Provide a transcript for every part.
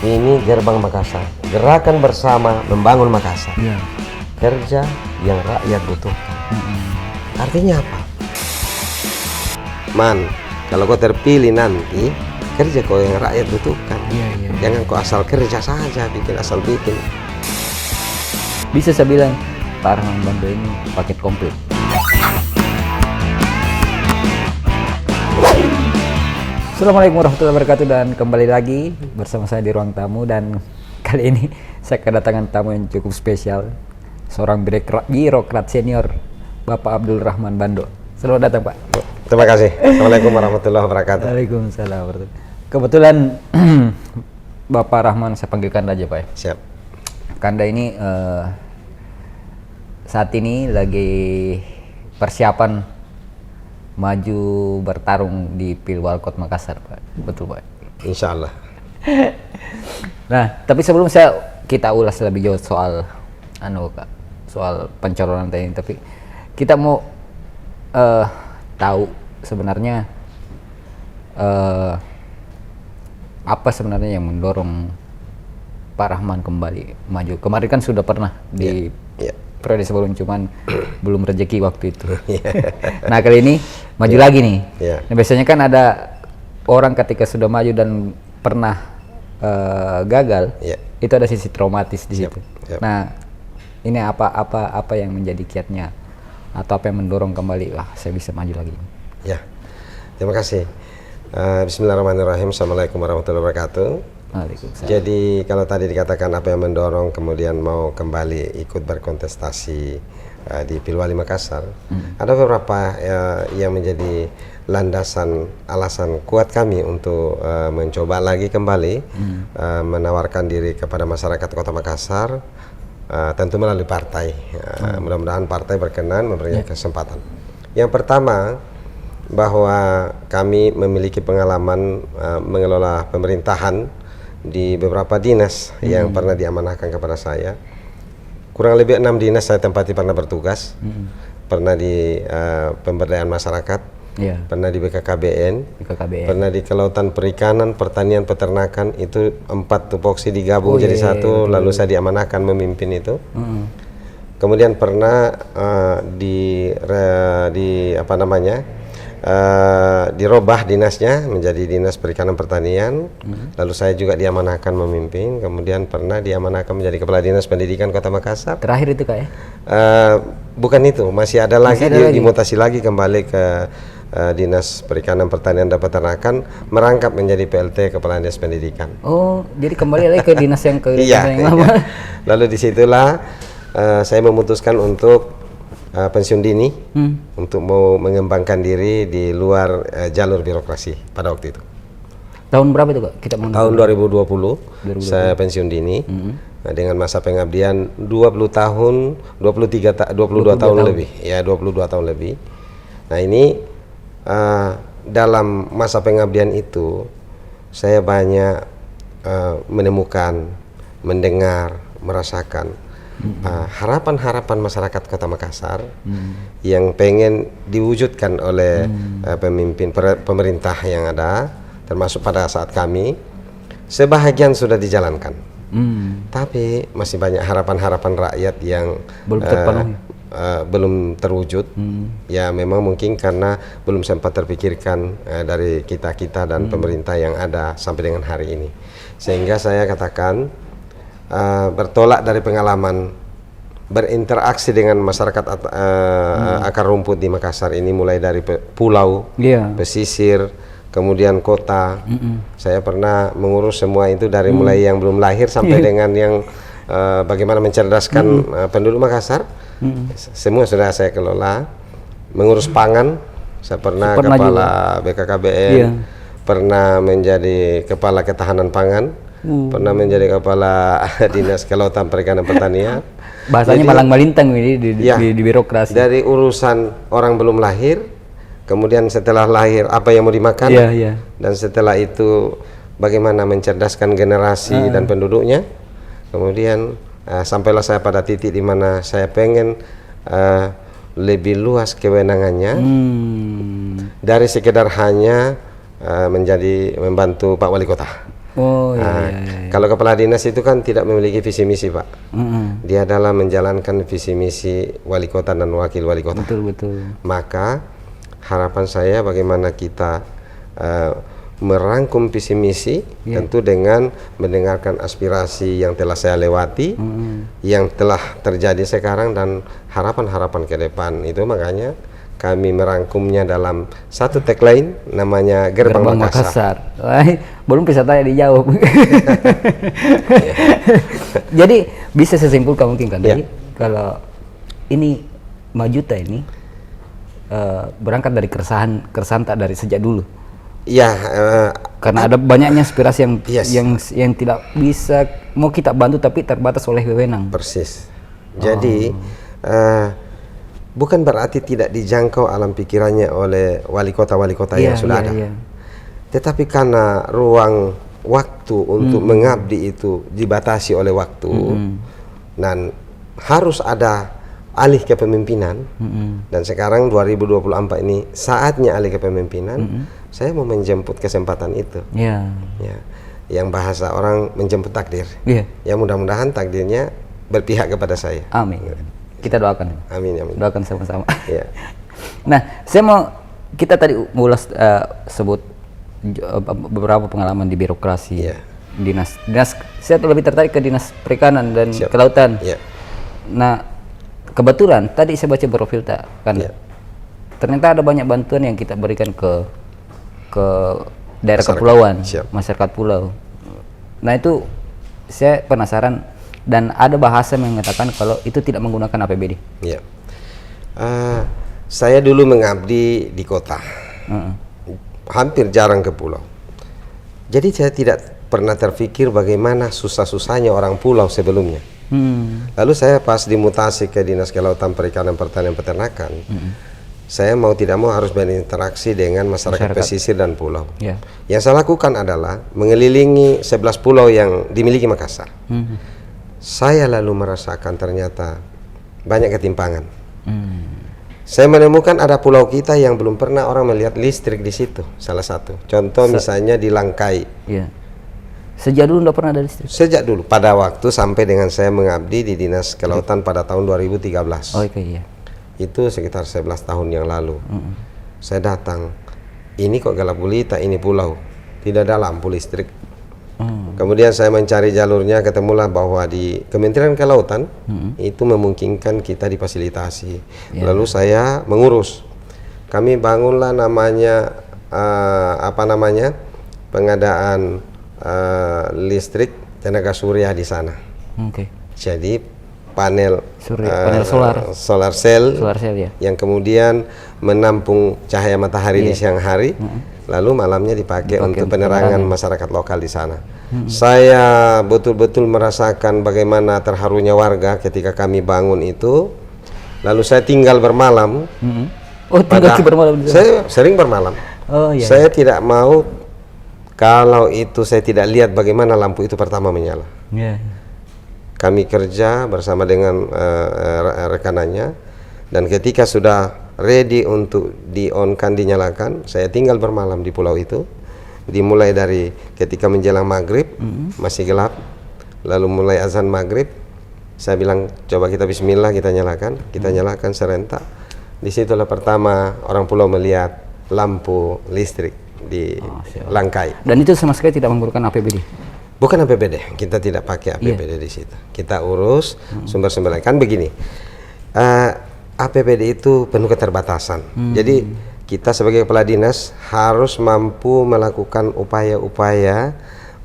Ini Gerbang Makassar, gerakan bersama membangun Makassar. Iya. Kerja yang rakyat butuhkan. Artinya apa? Man, kalau kau terpilih nanti, kerja kau yang rakyat butuhkan. Iya. Jangan kau asal kerja saja, asal bikin. Bisa saya bilang Pak Rahman Bando ini paket komplit. Assalamualaikum warahmatullahi wabarakatuh, dan kembali lagi bersama saya di Ruang Tamu, dan kali ini saya kedatangan tamu yang cukup spesial, seorang birokrat senior, Bapak Abdul Rahman Bando. Selamat datang, Pak. Terima kasih. Assalamualaikum warahmatullahi wabarakatuh. Waalaikumsalam warahmatullahi wabarakatuh. Kebetulan Bapak Rahman saya panggilkan aja, Pak. Siap. Kanda ini saat ini lagi persiapan maju bertarung di Pilwalkot Makassar, Pak. Betul, Pak? Insya Allah. Nah, tapi sebelum kita ulas lebih jauh soal soal pencalonan tadi, tapi kita mau tahu sebenarnya apa sebenarnya yang mendorong Pak Rahman kembali maju. Kemarin kan sudah pernah di periode sebelum, cuman belum rezeki waktu itu. Nah, kali ini maju lagi nih. Nah, biasanya kan ada orang ketika sudah maju dan pernah gagal, itu ada sisi traumatis di situ. Nah, ini apa yang menjadi kiatnya atau apa yang mendorong kembali, saya bisa maju lagi? Ya, terima kasih. Bismillahirrahmanirrahim. Assalamualaikum warahmatullahi wabarakatuh. Jadi kalau tadi dikatakan apa yang mendorong kemudian mau kembali ikut berkontestasi di Pilwali Makassar, ada beberapa yang menjadi landasan alasan kuat kami untuk mencoba lagi kembali menawarkan diri kepada masyarakat Kota Makassar, tentu melalui partai. Mudah-mudahan partai berkenan memberinya kesempatan. Yang pertama, bahwa kami memiliki pengalaman mengelola pemerintahan di beberapa dinas yang pernah diamanahkan kepada saya. Kurang lebih 6 dinas saya tempati pernah bertugas. Pernah di pemberdayaan masyarakat, pernah di BKKBN, pernah di Kelautan Perikanan, Pertanian, Peternakan. Itu 4 tupoksi digabung jadi satu, lalu saya diamanahkan memimpin itu. Kemudian pernah dirubah dinasnya menjadi Dinas Perikanan Pertanian, lalu saya juga diamanahkan memimpin. Kemudian pernah diamanahkan menjadi Kepala Dinas Pendidikan Kota Makassar. Terakhir itu, Kak, ya? Bukan itu, masih ada lagi, dimutasi lagi kembali ke Dinas Perikanan Pertanian dan Peternakan, merangkap menjadi PLT Kepala Dinas Pendidikan. Oh, jadi kembali lagi ke dinas yang yang lama. Lalu disitulah saya memutuskan untuk pensiun dini, untuk mau mengembangkan diri di luar jalur birokrasi pada waktu itu. Tahun berapa itu, Kak? Tahun 2020 saya pensiun dini. Dengan masa pengabdian 22 tahun lebih. Ya, 22 tahun lebih. Nah, ini dalam masa pengabdian itu saya banyak menemukan, mendengar, merasakan harapan-harapan masyarakat Kota Makassar yang pengen diwujudkan oleh pemimpin pemerintah yang ada, termasuk pada saat kami. Sebahagian sudah dijalankan, tapi masih banyak harapan-harapan rakyat yang belum terpenuhi, belum terwujud. Ya, memang mungkin karena belum sempat terpikirkan dari kita dan pemerintah yang ada sampai dengan hari ini. Sehingga saya katakan, bertolak dari pengalaman berinteraksi dengan masyarakat akar rumput di Makassar ini, mulai dari pulau, pesisir, kemudian kota. Saya pernah mengurus semua itu dari mulai yang belum lahir sampai dengan yang bagaimana mencerdaskan penduduk Makassar. Semua sudah saya kelola. Mengurus pangan, saya pernah kepala BKKBN, pernah menjadi kepala ketahanan pangan, pernah menjadi kepala Dinas Kelautan Perikanan Pertanian. Bahasanya malang malintang ini di birokrasi. Dari urusan orang belum lahir, kemudian setelah lahir apa yang mau dimakan, dan setelah itu bagaimana mencerdaskan generasi dan penduduknya. Kemudian sampailah saya pada titik di mana saya pengen lebih luas kewenangannya dari sekedar hanya menjadi membantu Pak Wali Kota. Kalau kepala dinas itu kan tidak memiliki visi misi, Pak. Dia adalah menjalankan visi misi wali kota dan wakil wali kota. Betul. Maka harapan saya bagaimana kita merangkum visi misi, tentu dengan mendengarkan aspirasi yang telah saya lewati, yang telah terjadi sekarang dan harapan-harapan ke depan. Itu makanya kami merangkumnya dalam satu tagline namanya Gerbang Makassar. Wah, belum bisa tanya dijawab. Jadi bisa saya simpulkan mungkin kan, jadi kalau ini Majuta ini berangkat dari keresahan tak dari sejak dulu. Ya, karena ada banyaknya aspirasi yang tidak bisa mau kita bantu tapi terbatas oleh wewenang. Persis. Jadi bukan berarti tidak dijangkau alam pikirannya oleh wali kota yang sudah ada. Tetapi karena ruang waktu untuk mengabdi itu dibatasi oleh waktu, dan harus ada alih kepemimpinan, dan sekarang 2024 ini saatnya alih kepemimpinan. Saya mau menjemput kesempatan itu. Yang bahasa orang menjemput takdir. Ya mudah-mudahan takdirnya berpihak kepada saya. Amin. Kita doakan. Amin. Doakan sama-sama. Nah, kita tadi ulas sebut beberapa pengalaman di birokrasi, dinas. Saya lebih tertarik ke dinas perikanan dan kelautan. Nah, kebetulan tadi saya baca profil kan, ternyata ada banyak bantuan yang kita berikan ke daerah kepulauan, masyarakat pulau. Nah, itu saya penasaran, dan ada bahasa yang mengatakan kalau itu tidak menggunakan APBD. Saya dulu mengabdi di kota, hampir jarang ke pulau. Jadi saya tidak pernah terpikir bagaimana susah-susahnya orang pulau sebelumnya. Lalu saya pas dimutasi ke Dinas Kelautan Perikanan Pertanian Peternakan, saya mau tidak mau harus berinteraksi dengan masyarakat pesisir dan pulau. Yang saya lakukan adalah mengelilingi 11 pulau yang dimiliki Makassar. Saya lalu merasakan ternyata banyak ketimpangan. Saya menemukan ada pulau kita yang belum pernah orang melihat listrik di situ. Salah satu contoh misalnya di Langkai. Sejak dulu tidak pernah ada listrik? Sejak dulu, pada waktu sampai dengan saya mengabdi di Dinas Kelautan pada tahun 2013. Itu sekitar 11 tahun yang lalu. Saya datang, ini kok gelap gulita, ini pulau, tidak ada lampu listrik. Kemudian saya mencari jalurnya, ketemulah bahwa di Kementerian Kelautan itu memungkinkan kita difasilitasi. Lalu saya mengurus. Kami bangunlah namanya pengadaan listrik tenaga surya di sana. Jadi panel solar cell yang kemudian menampung cahaya matahari di siang hari, lalu malamnya dipakai untuk penerangan masyarakat lokal di sana. Saya betul-betul merasakan bagaimana terharunya warga ketika kami bangun itu. Lalu saya tinggal bermalam. Saya sering bermalam. Saya tidak mau kalau itu saya tidak lihat bagaimana lampu itu pertama menyala. Kami kerja bersama dengan rekanannya, dan ketika sudah ready untuk di-on-kan, dinyalakan, saya tinggal bermalam di pulau itu. Dimulai dari ketika menjelang maghrib, masih gelap, lalu mulai azan maghrib, saya bilang coba kita bismillah, kita nyalakan serentak. Disitulah pertama orang pulau melihat lampu listrik di Langkai. Dan itu sama sekali tidak menggunakan APBD? Bukan APBD, kita tidak pakai APBD di situ. Kita urus sumber-sumber lain. Kan begini, APBD itu penuh keterbatasan. Jadi kita sebagai kepala dinas harus mampu melakukan upaya-upaya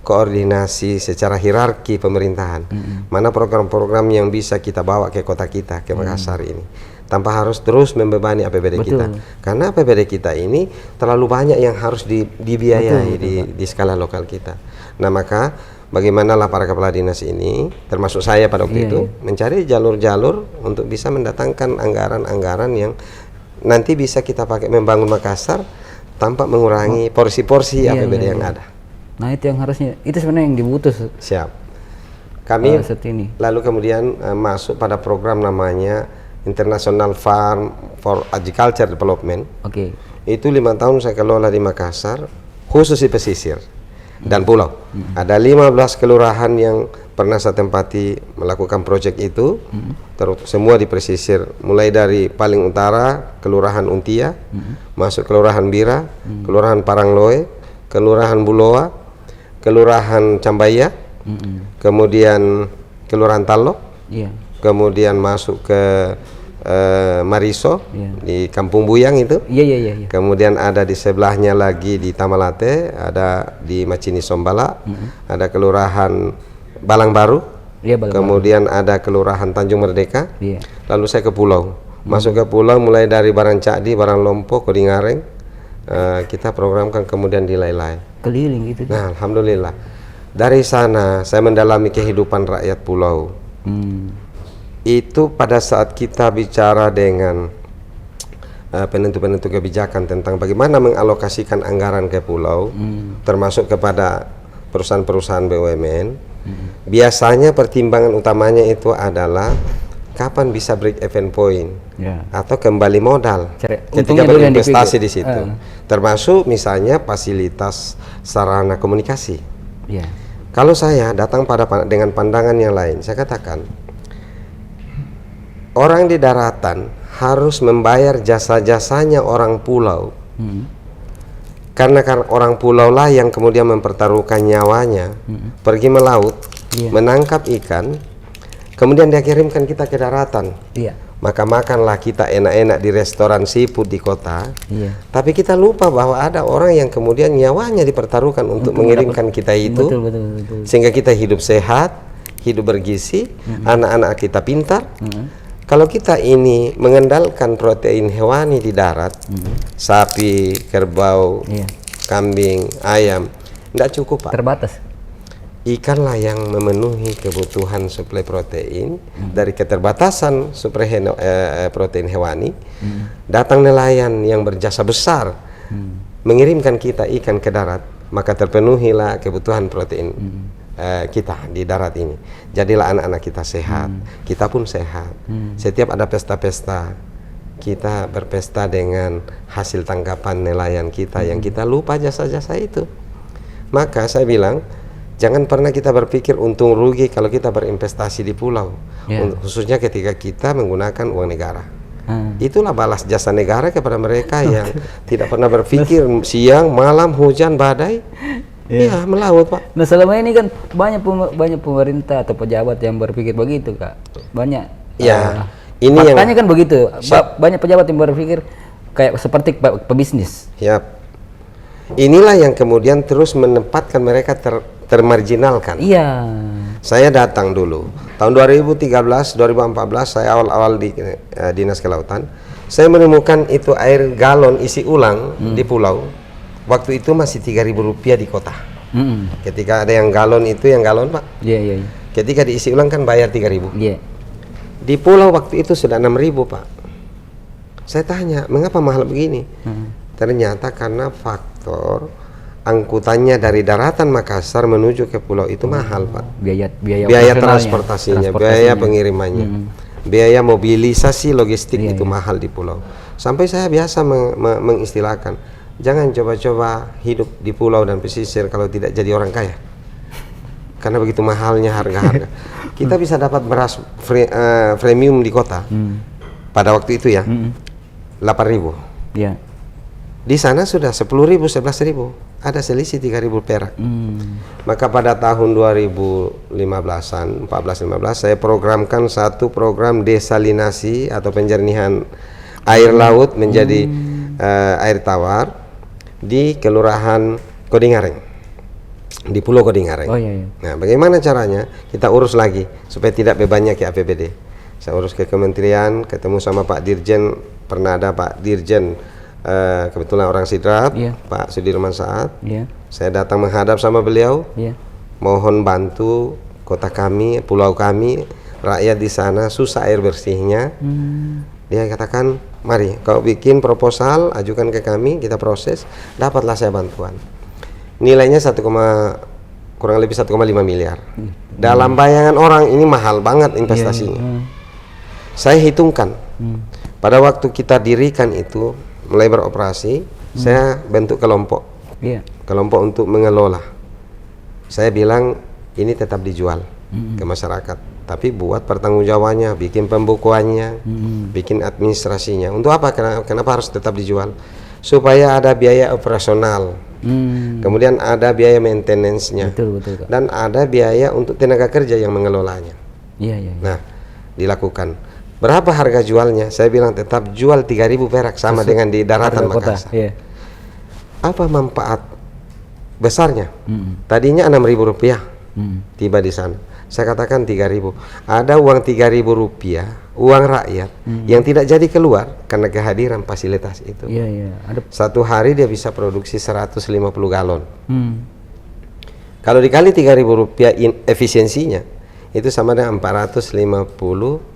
koordinasi secara hierarki pemerintahan. Mana program-program yang bisa kita bawa ke kota kita, ke Makassar ini, tanpa harus terus membebani APBD kita. Karena APBD kita ini terlalu banyak yang harus dibiayai di skala lokal kita. Nah, maka bagaimanalah para kepala dinas ini, termasuk saya pada waktu itu, mencari jalur-jalur untuk bisa mendatangkan anggaran-anggaran yang nanti bisa kita pakai membangun Makassar tanpa mengurangi porsi-porsi APBD yang ada. Nah, itu yang harusnya, itu sebenarnya yang dibutuh. Siap. Kami lalu kemudian masuk pada program namanya International Farm for Agriculture Development. Itu 5 tahun saya kelola di Makassar, khusus di pesisir. dan pulau. Ada 15 kelurahan yang pernah saya tempati melakukan proyek itu, semua di pesisir, mulai dari paling utara Kelurahan Untia, masuk Kelurahan Bira, Kelurahan Parangloe, Kelurahan Buloa, Kelurahan Cambaya, kemudian Kelurahan Talok, kemudian masuk ke Mariso di Kampung Buyang itu. Kemudian ada di sebelahnya lagi di Tamalate, ada di Macini Sombala, ada Kelurahan Balang Baru, kemudian ada Kelurahan Tanjung Merdeka. Lalu saya ke pulau, masuk ke pulau mulai dari Barancadi, Baranglompo, Kodingareng, kita programkan kemudian di Lailai. Keliling gitu. Nah, alhamdulillah. Dari sana saya mendalami kehidupan rakyat pulau. Itu pada saat kita bicara dengan penentu-penentu kebijakan tentang bagaimana mengalokasikan anggaran ke pulau, termasuk kepada perusahaan-perusahaan BUMN, biasanya pertimbangan utamanya itu adalah kapan bisa break even point atau kembali modal ketika berinvestasi di situ, termasuk misalnya fasilitas sarana komunikasi. Kalau saya datang dengan pandangan yang lain, saya katakan orang di daratan harus membayar jasa-jasanya orang pulau, karena orang pulau lah yang kemudian mempertaruhkan nyawanya, pergi melaut, menangkap ikan, kemudian dia kirimkan kita ke daratan. Maka makanlah kita enak-enak di restoran seafood di kota, tapi kita lupa bahwa ada orang yang kemudian nyawanya dipertaruhkan untuk mengirimkan kita itu, betul. Sehingga kita hidup sehat, hidup bergizi, anak-anak kita pintar. Kalau kita ini mengandalkan protein hewani di darat, sapi, kerbau, kambing, ayam, tidak cukup, Pak. Terbatas. Ikanlah yang memenuhi kebutuhan suplai protein dari keterbatasan suplai protein hewani. Datang nelayan yang berjasa besar mengirimkan kita ikan ke darat, maka terpenuhilah kebutuhan protein kita di darat ini. Jadilah anak-anak kita sehat, kita pun sehat. Setiap ada pesta-pesta, kita berpesta dengan hasil tangkapan nelayan kita yang kita lupa jasa-jasa itu. Maka saya bilang, jangan pernah kita berpikir untung rugi kalau kita berinvestasi di pulau, khususnya ketika kita menggunakan uang negara. Itulah balas jasa negara kepada mereka yang tidak pernah berpikir siang, malam, hujan, badai. Melaut, Pak. Nah, selama ini kan banyak pemerintah atau pejabat yang berpikir begitu, Kak. Banyak. Ini faktanya kan begitu. Banyak pejabat yang berpikir kayak seperti pebisnis. Inilah yang kemudian terus menempatkan mereka termarginalkan. Saya datang dulu tahun 2013, 2014 saya awal-awal di Dinas Kelautan. Saya menemukan itu air galon isi ulang di pulau. Waktu itu masih Rp3.000 di kota. Ketika ada yang galon itu, yang galon, Pak. Ketika diisi ulang kan bayar 3.000. Di pulau waktu itu sudah 6.000, Pak. Saya tanya, mengapa mahal begini? Ternyata karena faktor angkutannya dari daratan Makassar menuju ke pulau itu mahal, Pak. Biaya transportasinya, biaya pengirimannya, biaya mobilisasi logistik itu mahal di pulau. Sampai saya biasa mengistilahkan, jangan coba-coba hidup di pulau dan pesisir kalau tidak jadi orang kaya, karena begitu mahalnya harga-harga. Kita bisa dapat beras premium di kota pada waktu itu 8.000. Di sana sudah 10.000, 11.000, ada selisih 3.000 perak. Maka pada tahun 2015-an, 14-15 saya programkan satu program desalinasi atau penjernihan air laut menjadi air tawar di Kelurahan Kodingareng, di Pulau Kodingareng. Nah, bagaimana caranya? Kita urus lagi supaya tidak bebannya ke APBD. Saya urus ke kementerian, ketemu sama Pak Dirjen, pernah ada Pak Dirjen, kebetulan orang Sidrap, Pak Sudirman Saat. Saya datang menghadap sama beliau, mohon bantu kota kami, pulau kami, rakyat di sana susah air bersihnya. Dia katakan, mari kau bikin proposal, ajukan ke kami, kita proses, dapatlah saya bantuan. Nilainya kurang lebih 1,5 miliar. Dalam bayangan orang ini mahal banget investasinya. Saya hitungkan, pada waktu kita dirikan itu, mulai beroperasi, saya bentuk kelompok, kelompok untuk mengelola. saya bilang ini tetap dijual ke masyarakat, tapi buat pertanggungjawabannya, bikin pembukuannya, bikin administrasinya. Untuk apa? Kenapa harus tetap dijual? Supaya ada biaya operasional, kemudian ada biaya maintenance-nya, Betul. dan ada biaya untuk tenaga kerja yang mengelolanya. Iya. Nah, dilakukan. Berapa harga jualnya? Saya bilang tetap jual 3.000 perak sama dengan di daratan Makassar. Iya. Apa manfaat besarnya? Tadinya 6.000 rupiah tiba di sana. Saya katakan 3.000. Ada uang 3.000 rupiah, uang rakyat yang tidak jadi keluar karena kehadiran fasilitas itu. Iya. Ada. Satu hari dia bisa produksi 150 galon. Kalau dikali 3.000 rupiah efisiensinya, itu sama dengan 450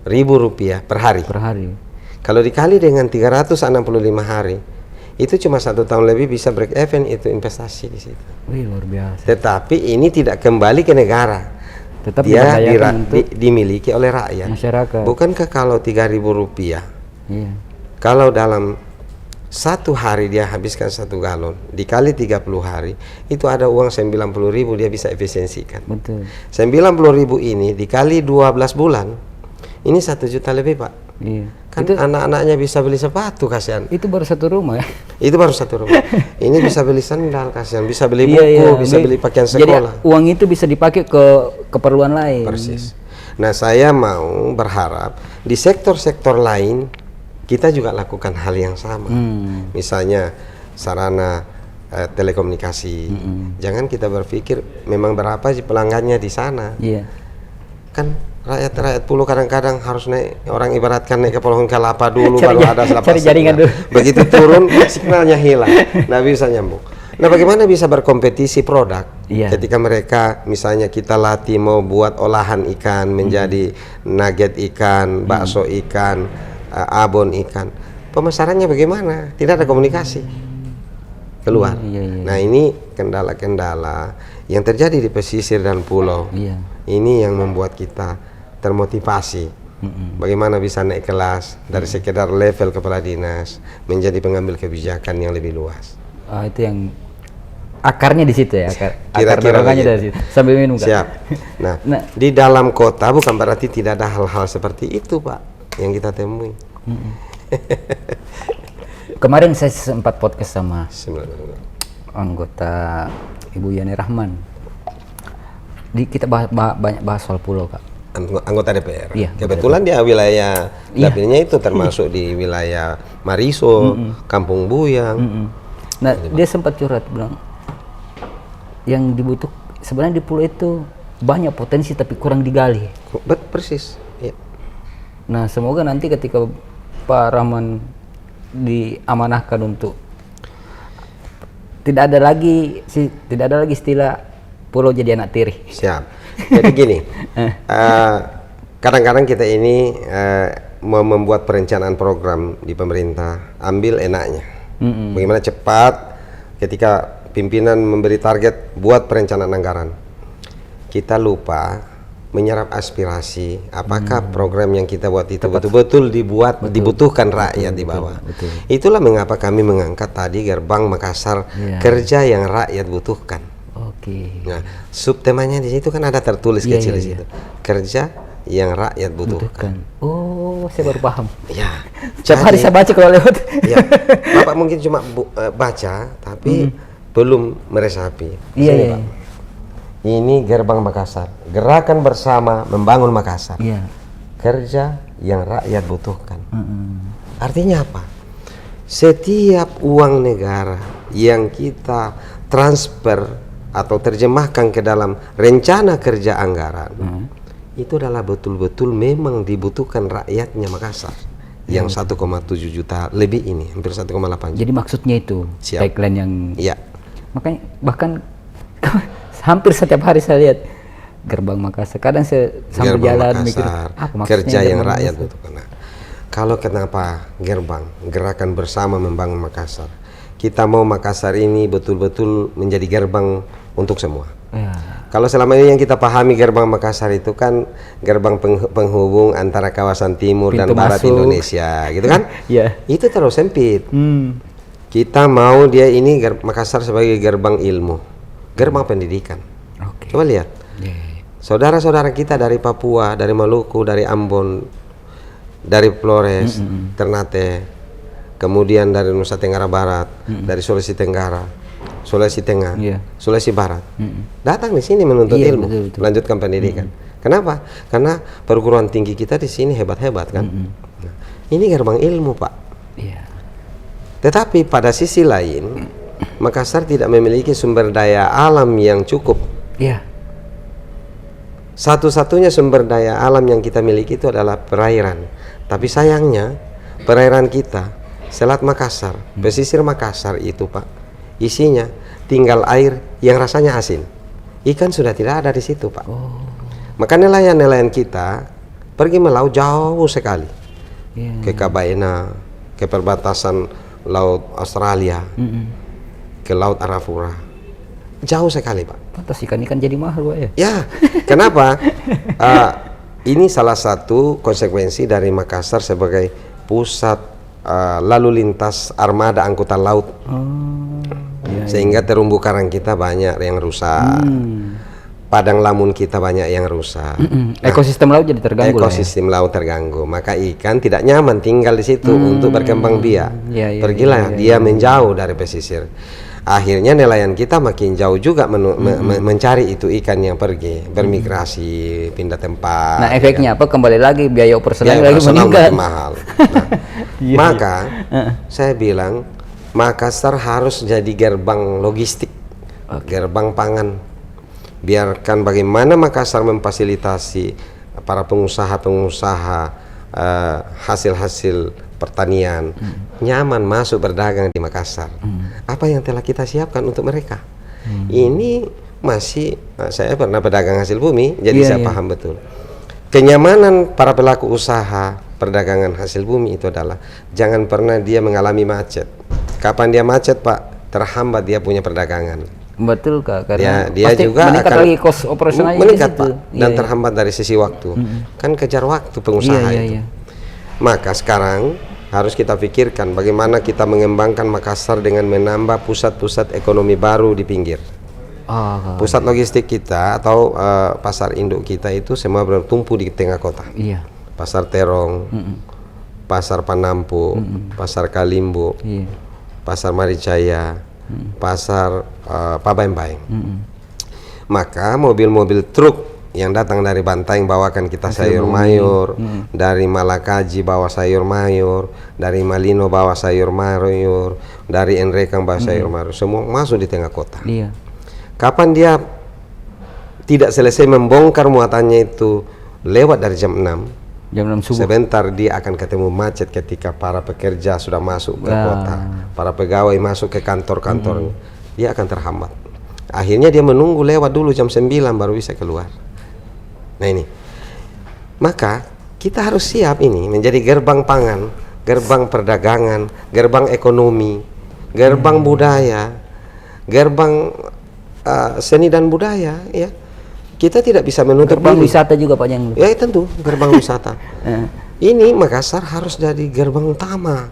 ribu rupiah per hari. Kalau dikali dengan 365 hari, itu cuma 1 tahun lebih bisa break even, itu investasi di situ. Wih, luar biasa. Tetapi ini tidak kembali ke negara, Tetap dia dimiliki dimiliki oleh rakyat. masyarakat. Bukankah kalau 3.000 rupiah, Iya. kalau dalam 1 hari dia habiskan 1 galon, dikali 30 hari, itu ada uang 90.000 dia bisa efisiensikan. Betul. 90.000 ini dikali 12 bulan, ini 1 juta lebih, Pak. Iya. Kan anak-anaknya bisa beli sepatu, kasihan. Itu baru satu rumah ya. Itu baru 1 rumah. Ini bisa beli sandal, kasihan. Bisa beli buku, Iya. bisa beli pakaian Jadi sekolah. uang itu bisa dipakai ke keperluan lain. Persis. Nah, saya mau berharap di sektor-sektor lain kita juga lakukan hal yang sama. Misalnya sarana telekomunikasi. Jangan kita berpikir memang berapa sih pelanggannya di sana. Iya. Kan rakyat pulau kadang-kadang harus naik, orang ibaratkan naik ke pohon kelapa dulu Cari baru ada kelapa cari jaringan signal. dulu. Begitu turun signalnya hilang, nggak bisa nyambung. Nah, bagaimana bisa berkompetisi produk ketika mereka misalnya kita latih mau buat olahan ikan menjadi nugget ikan, bakso ikan, abon ikan, pemasarannya bagaimana? Tidak ada komunikasi keluar. Nah, ini kendala-kendala yang terjadi di pesisir dan pulau. Ini yang membuat kita termotivasi. Bagaimana bisa naik kelas dari sekedar level kepala dinas menjadi pengambil kebijakan yang lebih luas. Itu yang akarnya di situ ya, akar Kira-kira dorongannya dari situ. Sambil minum, Kak. Siap. Nah, di dalam kota bukan berarti tidak ada hal-hal seperti itu, Pak, yang kita temui. Kemarin saya sempat podcast sama anggota Ibu Yani Rahman. Kita banyak bahas soal pulau, Kak. Anggota DPR. Iya, Kebetulan dia wilayah dapilnya itu termasuk di wilayah Mariso, Kampung Buyang. Nah, dia sempat curhat bilang yang dibutuh sebenarnya di pulau itu banyak potensi tapi kurang digali. Persis. Ya. Nah, semoga nanti ketika Pak Rahman diamanahkan untuk tidak ada lagi istilah pulau jadi anak tiri. Siap. Jadi gini, kadang-kadang kita ini mau membuat perencanaan program di pemerintah, ambil enaknya. Bagaimana cepat ketika pimpinan memberi target buat perencanaan anggaran. Kita lupa menyerap aspirasi, apakah program yang kita buat itu betul-betul dibutuhkan rakyat di bawah. Itulah mengapa kami mengangkat tadi gerbang Makassar, kerja yang rakyat butuhkan. Nah, subtemanya di situ kan ada tertulis kecil di situ. Kerja yang rakyat butuhkan. Oh, saya baru paham. Ya. Setiap hari saya baca kalau lewat. Ya. Bapak mungkin cuma baca tapi belum meresapi. Iya. Ini gerbang Makassar. Gerakan bersama membangun Makassar. Iya. Kerja yang rakyat butuhkan. Artinya apa? Setiap uang negara yang kita transfer atau terjemahkan ke dalam rencana kerja anggaran, itu adalah betul-betul memang dibutuhkan rakyatnya Makassar yang 1,7 juta lebih ini, hampir 1,8 juta. Jadi maksudnya itu tagline yang makanya bahkan hampir setiap hari saya lihat gerbang Makassar. Kadang saya sambil jalan mikir apa maksudnya kerja yang rakyat butuhkan. Nah, kalau kenapa gerakan bersama membangun Makassar? Kita mau Makassar ini betul-betul menjadi gerbang untuk semua. Kalau selama ini yang kita pahami gerbang Makassar itu kan gerbang penghubung antara kawasan timur dan barat Indonesia, gitu kan? Itu terlalu sempit. Kita mau dia ini Makassar sebagai gerbang ilmu, gerbang pendidikan. Oke. Coba lihat, saudara-saudara kita dari Papua, dari Maluku, dari Ambon, dari Flores, Ternate, kemudian dari Nusa Tenggara Barat, dari Sulawesi Tenggara, Sulawesi Tengah, Sulawesi Barat, datang di sini menuntut ilmu, betul. melanjutkan pendidikan. Kenapa? Karena perguruan tinggi kita di sini hebat-hebat kan. Nah, ini gerbang ilmu, Pak. Iya. Tetapi pada sisi lain, Makassar tidak memiliki sumber daya alam yang cukup. Iya. Satu-satunya sumber daya alam yang kita miliki itu adalah perairan. Tapi sayangnya, perairan kita, Selat Makassar, pesisir Makassar itu, Pak, isinya tinggal air yang rasanya asin. Ikan sudah tidak ada di situ, Pak. Maka nelayan-nelayan kita pergi melaut jauh sekali. Ke Kabaena, ke perbatasan Laut Australia, ke Laut Arafura. Jauh sekali, Pak. Pantas ikan-ikan jadi mahal, Pak ya? Ya, kenapa? Ini salah satu konsekuensi dari Makassar sebagai pusat lalu lintas armada angkutan laut. Sehingga terumbu karang kita banyak yang rusak. Padang lamun kita banyak yang rusak. Ekosistem laut jadi terganggu. Ekosistem laut terganggu. Maka ikan tidak nyaman tinggal di situ untuk berkembang biak. Pergilah dia menjauh dari pesisir. Akhirnya nelayan kita makin jauh juga mencari itu ikan yang pergi, bermigrasi, pindah tempat. Nah, efeknya apa? Kembali lagi biaya operasional lagi operasional meningkat. makin mahal. Nah, maka saya bilang Makassar harus jadi gerbang logistik, gerbang pangan. Biarkan bagaimana Makassar memfasilitasi para pengusaha-pengusaha hasil-hasil pertanian nyaman masuk berdagang di Makassar. Apa yang telah kita siapkan untuk mereka? Ini masih saya pernah pedagang hasil bumi, jadi saya paham betul. Kenyamanan para pelaku usaha perdagangan hasil bumi itu adalah jangan pernah dia mengalami macet. Kapan dia macet, Pak? Terhambat dia punya perdagangan. Betul, Kak, karena dia juga meningkat akan lagi kos operasionalnya meningkat, di situ. Pak, dan terhambat dari sisi waktu. Kan kejar waktu pengusaha itu. Maka sekarang harus kita pikirkan bagaimana kita mengembangkan Makassar dengan menambah pusat-pusat ekonomi baru di pinggir. Pusat logistik kita atau pasar induk kita itu semua bertumpu di tengah kota. Pasar Terong, Pasar Panampu, Pasar Kalimbo, Pasar Maricaya, Pasar Pabaeng-Baeng. Maka mobil-mobil truk yang datang dari Bantaeng bawakan kita sayur mayur, dari Malakaji bawa sayur mayur, dari Malino bawa sayur mayur, dari Enrekang bawa sayur mayur, semua masuk di tengah kota. Kapan dia tidak selesai membongkar muatannya itu lewat dari jam 6 subuh, sebentar dia akan ketemu macet ketika para pekerja sudah masuk ke kota, para pegawai masuk ke kantor-kantornya, dia akan terhambat. Akhirnya dia menunggu lewat dulu jam 9 baru bisa keluar. Nah ini, maka kita harus siap ini menjadi gerbang pangan, gerbang perdagangan, gerbang ekonomi, gerbang budaya, gerbang seni dan budaya, ya. Kita tidak bisa menutup gerbang diri. Wisata juga, Pak, yang ya tentu gerbang wisata. Ini Makassar harus jadi gerbang utama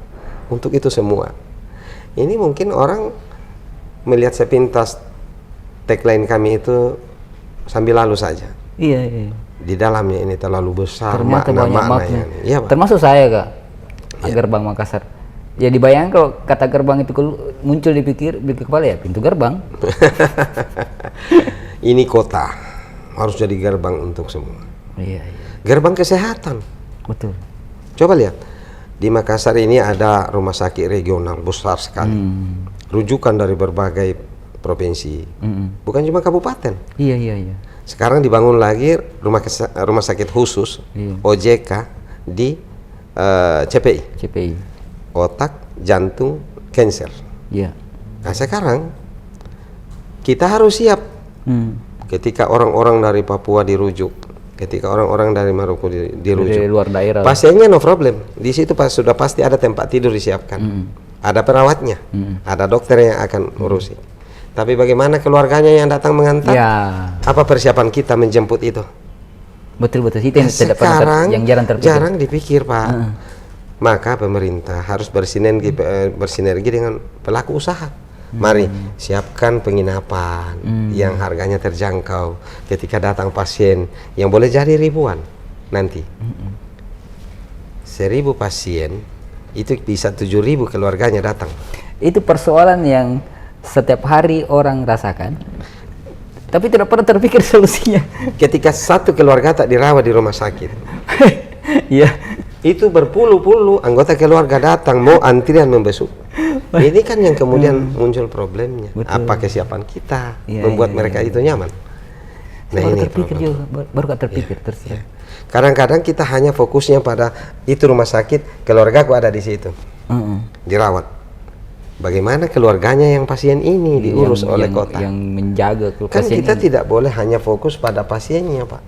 untuk itu semua. Ini mungkin orang melihat sepintas tagline kami itu sambil lalu saja. Di dalamnya ini terlalu besar makna-maknanya. Ya, termasuk saya, Kak, gerbang Makassar. Ya dibayangkan kalau kata gerbang itu muncul di kepala ya pintu gerbang. Ini kota harus jadi gerbang untuk semua. Gerbang kesehatan. Betul. Coba lihat di Makassar ini ada rumah sakit regional besar sekali, rujukan dari berbagai provinsi, bukan cuma kabupaten. Sekarang dibangun lagi rumah sakit khusus OJK di CPI. Otak, jantung, kanker. Nah sekarang kita harus siap. Ketika orang-orang dari Papua dirujuk, ketika orang-orang dari Maluku dirujuk, dari luar daerah, pasiennya no problem. Di situ sudah pasti ada tempat tidur disiapkan, ada perawatnya, ada dokter yang akan urusi. Tapi bagaimana keluarganya yang datang mengantar? Apa persiapan kita menjemput itu? Betul itu yang tidak pernah yang jarang dipikir, Pak. Maka pemerintah harus bersinergi dengan pelaku usaha, Mari siapkan penginapan yang harganya terjangkau. Ketika datang pasien yang boleh jadi ribuan nanti. 1.000 pasien itu bisa 7.000 keluarganya datang. Itu persoalan yang setiap hari orang rasakan, tapi tidak pernah terpikir solusinya. Ketika satu keluarga tak dirawat di rumah sakit, Iya. itu berpuluh-puluh anggota keluarga datang mau antrian membesuk. Ini kan yang kemudian muncul problemnya. Betul. Apa kesiapan kita Iya, membuat iya, mereka iya. itu nyaman? Nah, Baru ini terpikir problem. juga, baru gak terpikir terus ya. Kadang-kadang kita hanya fokusnya pada itu rumah sakit, keluargaku ada di situ, dirawat. Bagaimana keluarganya yang pasien ini diurus oleh kota? Yang menjaga Kan pasien kita ini. tidak boleh hanya fokus pada pasiennya, Pak.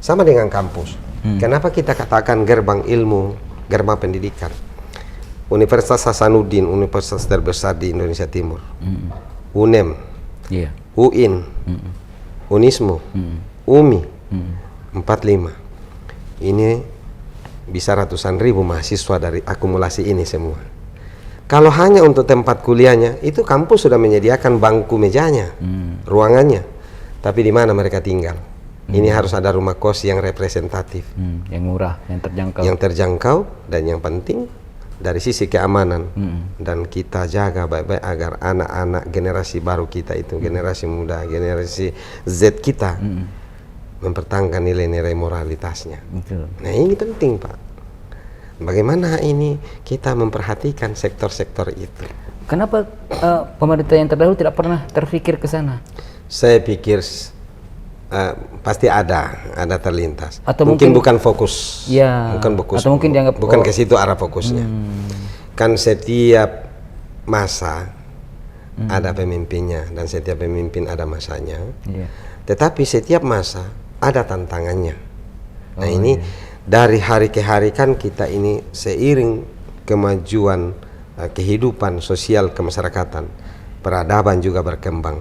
Sama dengan kampus. Kenapa kita katakan gerbang ilmu, gerbang pendidikan? Universitas Hasanuddin, universitas terbesar di Indonesia Timur. UNEM, Iya. UIN, Unismu, UMI, 45. Ini bisa ratusan ribu mahasiswa dari akumulasi ini semua. Kalau hanya untuk tempat kuliahnya, itu kampus sudah menyediakan bangku mejanya, ruangannya. Tapi di mana mereka tinggal? Ini harus ada rumah kos yang representatif, Yang murah, yang terjangkau. yang terjangkau, dan yang penting dari sisi keamanan. Dan kita jaga baik-baik agar anak-anak generasi baru kita itu, generasi muda, generasi Z kita, mempertahankan nilai-nilai moralitasnya. Betul. Nah, ini penting, Pak. Bagaimana ini kita memperhatikan sektor-sektor itu? Kenapa pemerintah yang terdahulu tidak pernah terpikir ke sana? Saya pikir pasti ada terlintas. Atau mungkin mungkin- bukan fokus, Ya, bukan fokus, atau mungkin dianggap, bukan oh, ke situ arah fokusnya. Kan setiap masa ada pemimpinnya dan setiap pemimpin ada masanya. Iya. Tetapi setiap masa ada tantangannya. Nah, ini dari hari ke hari kan kita ini seiring kemajuan kehidupan sosial kemasyarakatan, peradaban juga berkembang.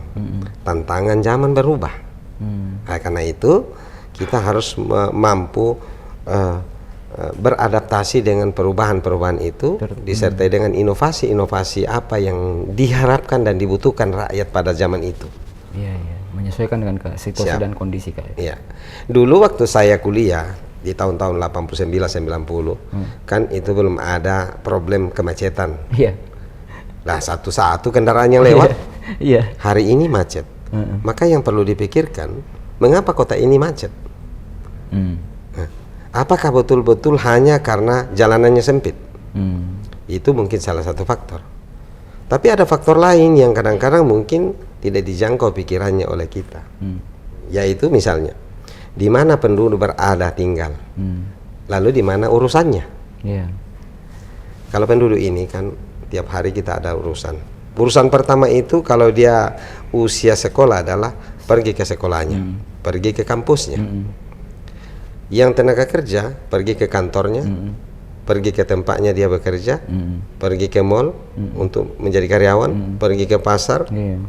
Tantangan zaman berubah. Nah, karena itu kita harus mampu beradaptasi dengan perubahan-perubahan itu, disertai dengan inovasi-inovasi apa yang diharapkan dan dibutuhkan rakyat pada zaman itu. Iya, iya. Menyesuaikan dengan situasi Siap. dan kondisi kayak. Iya. Dulu waktu saya kuliah di tahun-tahun 89-90, kan itu belum ada problem kemacetan. Iya. Lah, satu-satu kendaraan yang lewat. Iya. Hari ini macet. Maka yang perlu dipikirkan, mengapa kota ini macet? Nah, apakah betul-betul hanya karena jalanannya sempit? Itu mungkin salah satu faktor. Tapi ada faktor lain yang kadang-kadang mungkin tidak dijangkau pikirannya oleh kita. Yaitu misalnya, di mana penduduk berada tinggal, lalu di mana urusannya. Iya. Kalau penduduk ini kan tiap hari kita ada urusan. Urusan pertama itu kalau dia usia sekolah adalah pergi ke sekolahnya, pergi ke kampusnya. Yang tenaga kerja pergi ke kantornya, pergi ke tempatnya dia bekerja, pergi ke mall untuk menjadi karyawan, pergi ke pasar. Iya.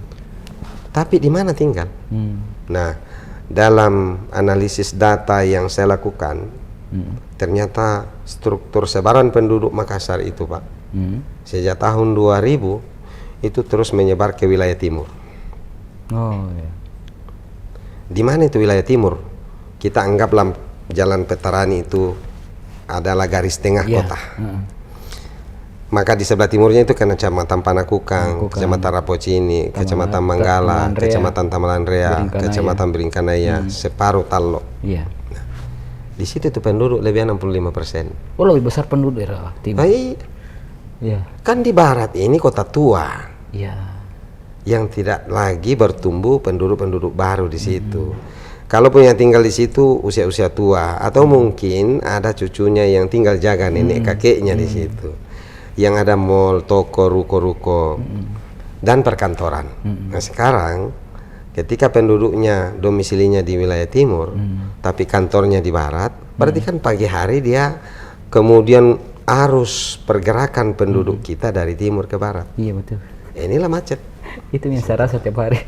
Tapi di mana tinggal? Nah, dalam analisis data yang saya lakukan, ternyata struktur sebaran penduduk Makassar itu, Pak, sejak tahun 2000 itu terus menyebar ke wilayah timur. Oh, iya. Di mana itu wilayah timur? Kita anggaplah Jalan Petarani itu adalah garis tengah kota. Maka di sebelah timurnya itu kan Kecamatan Panakukang, Kecamatan Rapocini, Kecamatan Manggala, Kecamatan Tamalanrea, Kecamatan Beringkanaya, separuh Tallo. Iya. Nah, di situ itu penduduk lebih 65%. Oh, lebih besar penduduk daerah timur. Baik, Iya. kan di barat ini kota tua Iya. yang tidak lagi bertumbuh penduduk-penduduk baru di situ. Kalau punya tinggal di situ usia-usia tua, atau mungkin ada cucunya yang tinggal jaga nenek kakeknya di situ. Yang ada mall, toko, ruko-ruko, dan perkantoran. Nah, sekarang ketika penduduknya domisilinya di wilayah timur, tapi kantornya di barat, berarti kan pagi hari dia kemudian arus pergerakan penduduk kita dari timur ke barat. Iya, betul. Inilah macet. Itu yang saya rasa tiap hari.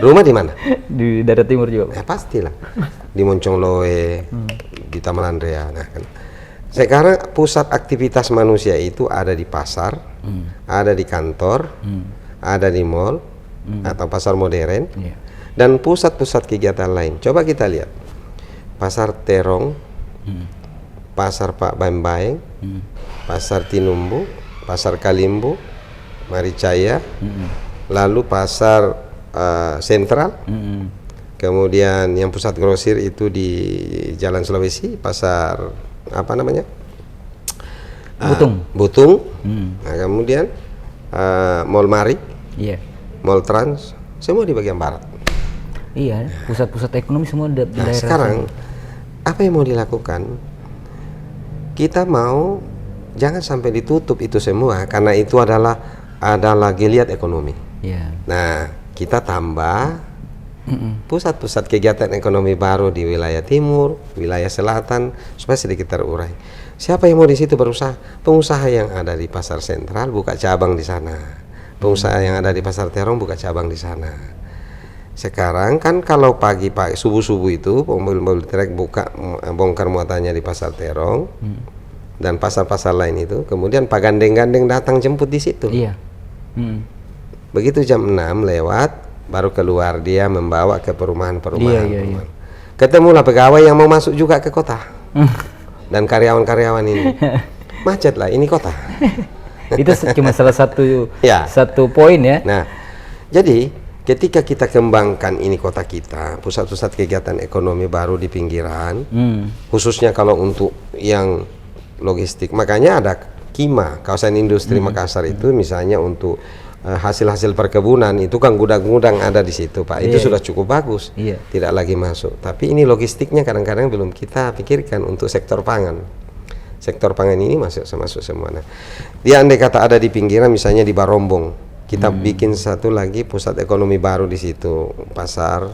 Rumah di mana? Di daerah timur juga. Ya pastilah. Di Moncongloe, di Tamalanrea. Nah, kan. Sekarang pusat aktivitas manusia itu ada di pasar, ada di kantor, ada di mall atau pasar modern, dan pusat-pusat kegiatan lain. Coba kita lihat pasar Terong, pasar Pak Baembaeng, pasar Tinumbu, pasar Kalimbu, Maricaya, lalu pasar Sentral, kemudian yang pusat grosir itu di Jalan Sulawesi, pasar apa namanya? Butung. Nah, kemudian Mall Mari, Mall Trans, semua di bagian barat. Iya, pusat-pusat ekonomi semua di daerah. Sekarang apa yang mau dilakukan? Kita mau jangan sampai ditutup itu semua, karena itu adalah geliat ekonomi. Nah, kita tambah pusat-pusat kegiatan ekonomi baru di wilayah timur, wilayah selatan, supaya sedikit terurai. Siapa yang mau di situ berusaha? Pengusaha yang ada di pasar sentral buka cabang di sana. Pengusaha yang ada di pasar Terong buka cabang di sana. Sekarang kan kalau pagi-pagi subuh-subuh itu mobil-mobil truk bongkar muatannya di pasar Terong dan pasar-pasar lain itu, kemudian Pak Gandeng-gandeng datang jemput di situ. Begitu jam 6 lewat, baru keluar dia membawa ke perumahan-perumahan. Ketemulah pegawai yang mau masuk juga ke kota. Dan karyawan-karyawan ini. Macet lah, ini kota. Itu cuma salah satu satu poin ya. Nah, jadi ketika kita kembangkan ini kota kita, pusat-pusat kegiatan ekonomi baru di pinggiran, khususnya kalau untuk yang logistik, makanya ada KIMA, kawasan industri Makassar itu misalnya untuk hasil-hasil perkebunan itu kan gudang-gudang ada di situ, Pak. Itu sudah cukup bagus. Tidak lagi masuk. Tapi ini logistiknya kadang-kadang belum kita pikirkan untuk sektor pangan. Sektor pangan ini masuk semua. Nah, dia andai kata ada di pinggiran, misalnya di Barombong, kita bikin satu lagi pusat ekonomi baru di situ, pasar.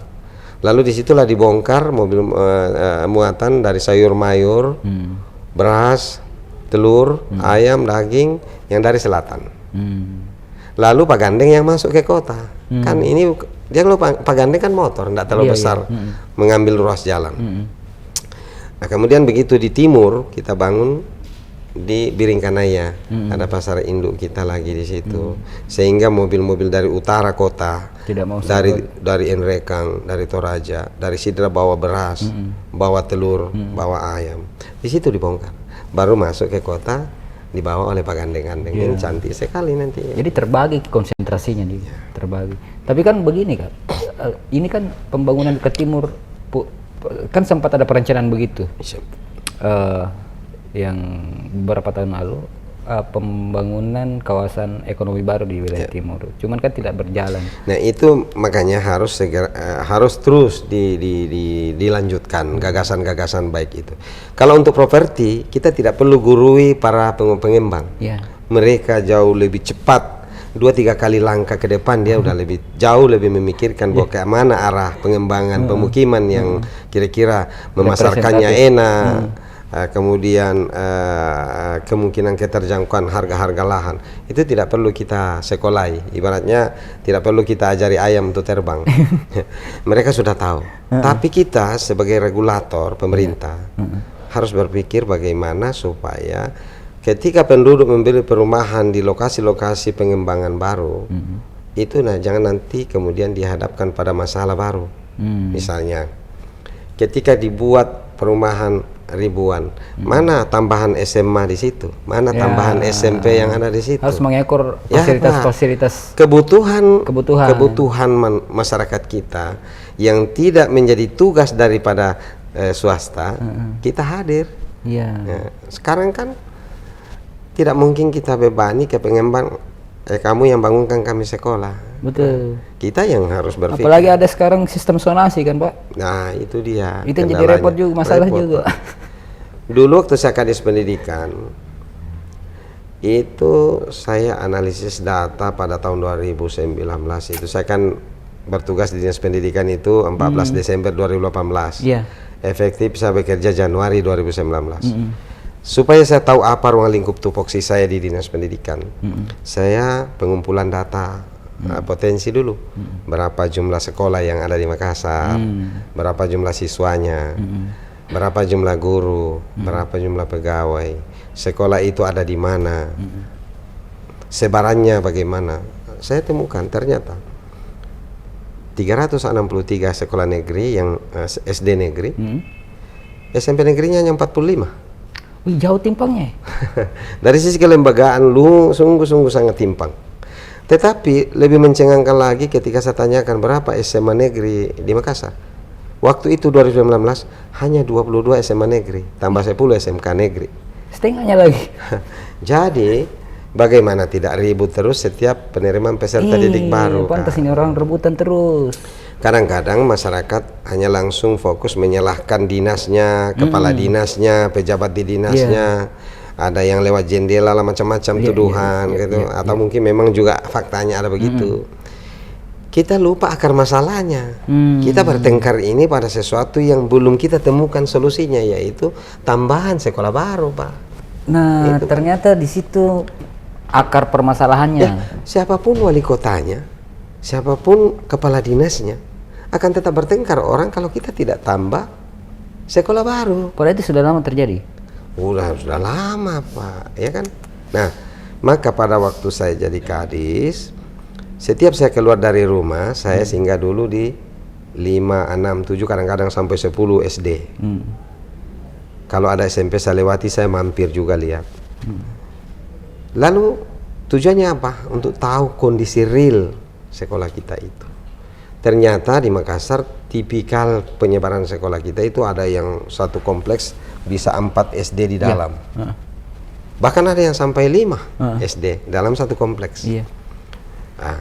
Lalu disitulah dibongkar mobil muatan dari sayur mayur, beras, telur, ayam, daging yang dari selatan. Lalu Pak Gandeng yang masuk ke kota. Kan ini dia Pak Gandeng kan motor, tidak terlalu besar mengambil ruas jalan. Nah, kemudian begitu di timur kita bangun di Biringkanaya, ada pasar induk kita lagi di situ, sehingga mobil-mobil dari utara kota, dari Enrekang, dari Toraja, dari Sidra bawa beras, bawa telur, bawa ayam, di situ dibongkar, baru masuk ke kota, dibawa oleh Pak Gandeng-gandeng. Ini cantik sekali nanti. Jadi terbagi konsentrasinya nih, terbagi. Tapi kan begini Kak, ini kan pembangunan ke timur, kan sempat ada perencanaan begitu. Yang beberapa tahun lalu pembangunan kawasan ekonomi baru di wilayah timur, cuman kan tidak berjalan. Nah itu makanya harus terus dilanjutkan gagasan-gagasan baik itu. Kalau untuk properti kita tidak perlu gurui para pengembang. Mereka jauh lebih cepat, 2-3 kali langkah ke depan dia udah jauh lebih memikirkan bahwa ke mana arah pengembangan pemukiman yang kira-kira memasarkannya enak. Kemudian kemungkinan keterjangkauan harga-harga lahan itu tidak perlu kita sekolahi, ibaratnya tidak perlu kita ajari ayam untuk terbang. Mereka sudah tahu. Tapi kita sebagai regulator pemerintah harus berpikir bagaimana supaya ketika penduduk membeli perumahan di lokasi-lokasi pengembangan baru itu jangan nanti kemudian dihadapkan pada masalah baru. Misalnya ketika dibuat perumahan ribuan, mana tambahan SMA di situ, mana tambahan SMP yang ada di situ. Harus mengekor fasilitas kebutuhan masyarakat kita yang tidak menjadi tugas daripada swasta, kita hadir. Sekarang kan tidak mungkin kita bebani ke pengembang, kamu yang bangunkan kami sekolah. Betul. Kita yang harus berpikir. Apalagi ada sekarang sistem zonasi kan Pak. Nah itu dia. Itu yang jadi repot juga, masalah juga. Dulu waktu saya kadis pendidikan, itu saya analisis data pada tahun 2019 itu. Saya kan bertugas di Dinas Pendidikan itu 14 Desember 2018. Efektif saya bekerja Januari 2019. Supaya saya tahu apa ruang lingkup tupoksi saya di Dinas Pendidikan, saya pengumpulan data potensi dulu, berapa jumlah sekolah yang ada di Makassar, berapa jumlah siswanya, berapa jumlah guru, berapa jumlah pegawai, sekolah itu ada di mana, sebarannya bagaimana. Saya temukan ternyata 363 sekolah negeri yang SD negeri, SMP negerinya hanya 45. Wih, jauh timpangnya. Dari sisi kelembagaan lu sungguh-sungguh sangat timpang. Tetapi lebih mencengangkan lagi ketika saya tanyakan berapa SMA negeri di Makassar. Waktu itu 2019 hanya 22 SMA negeri, tambah 10 SMK negeri. Setengahnya lagi. Jadi bagaimana tidak ribut terus setiap penerimaan peserta didik baru? Pantas ini orang rebutan terus. Kadang-kadang masyarakat hanya langsung fokus menyalahkan dinasnya, kepala dinasnya, pejabat di dinasnya. Ada yang lewat jendela lah macam-macam tuduhan gitu, atau mungkin memang juga faktanya ada begitu. Kita lupa akar masalahnya. Kita bertengkar ini pada sesuatu yang belum kita temukan solusinya, yaitu tambahan sekolah baru, Pak. Nah, itu, ternyata di situ akar permasalahannya. Siapapun wali kotanya, siapapun kepala dinasnya, akan tetap bertengkar orang kalau kita tidak tambah sekolah baru. Padahal itu sudah lama terjadi. Sudah lama, Pak, ya kan? Nah, maka pada waktu saya jadi kadis, setiap saya keluar dari rumah, saya singgah dulu di 5, 6, 7, kadang-kadang sampai 10 SD. Kalau ada SMP saya lewati, saya mampir juga lihat. Lalu tujuannya apa? Untuk tahu kondisi real sekolah kita itu. Ternyata di Makassar tipikal penyebaran sekolah kita itu ada yang satu kompleks bisa 4 SD di dalam. Bahkan ada yang sampai 5 SD dalam satu kompleks. Nah,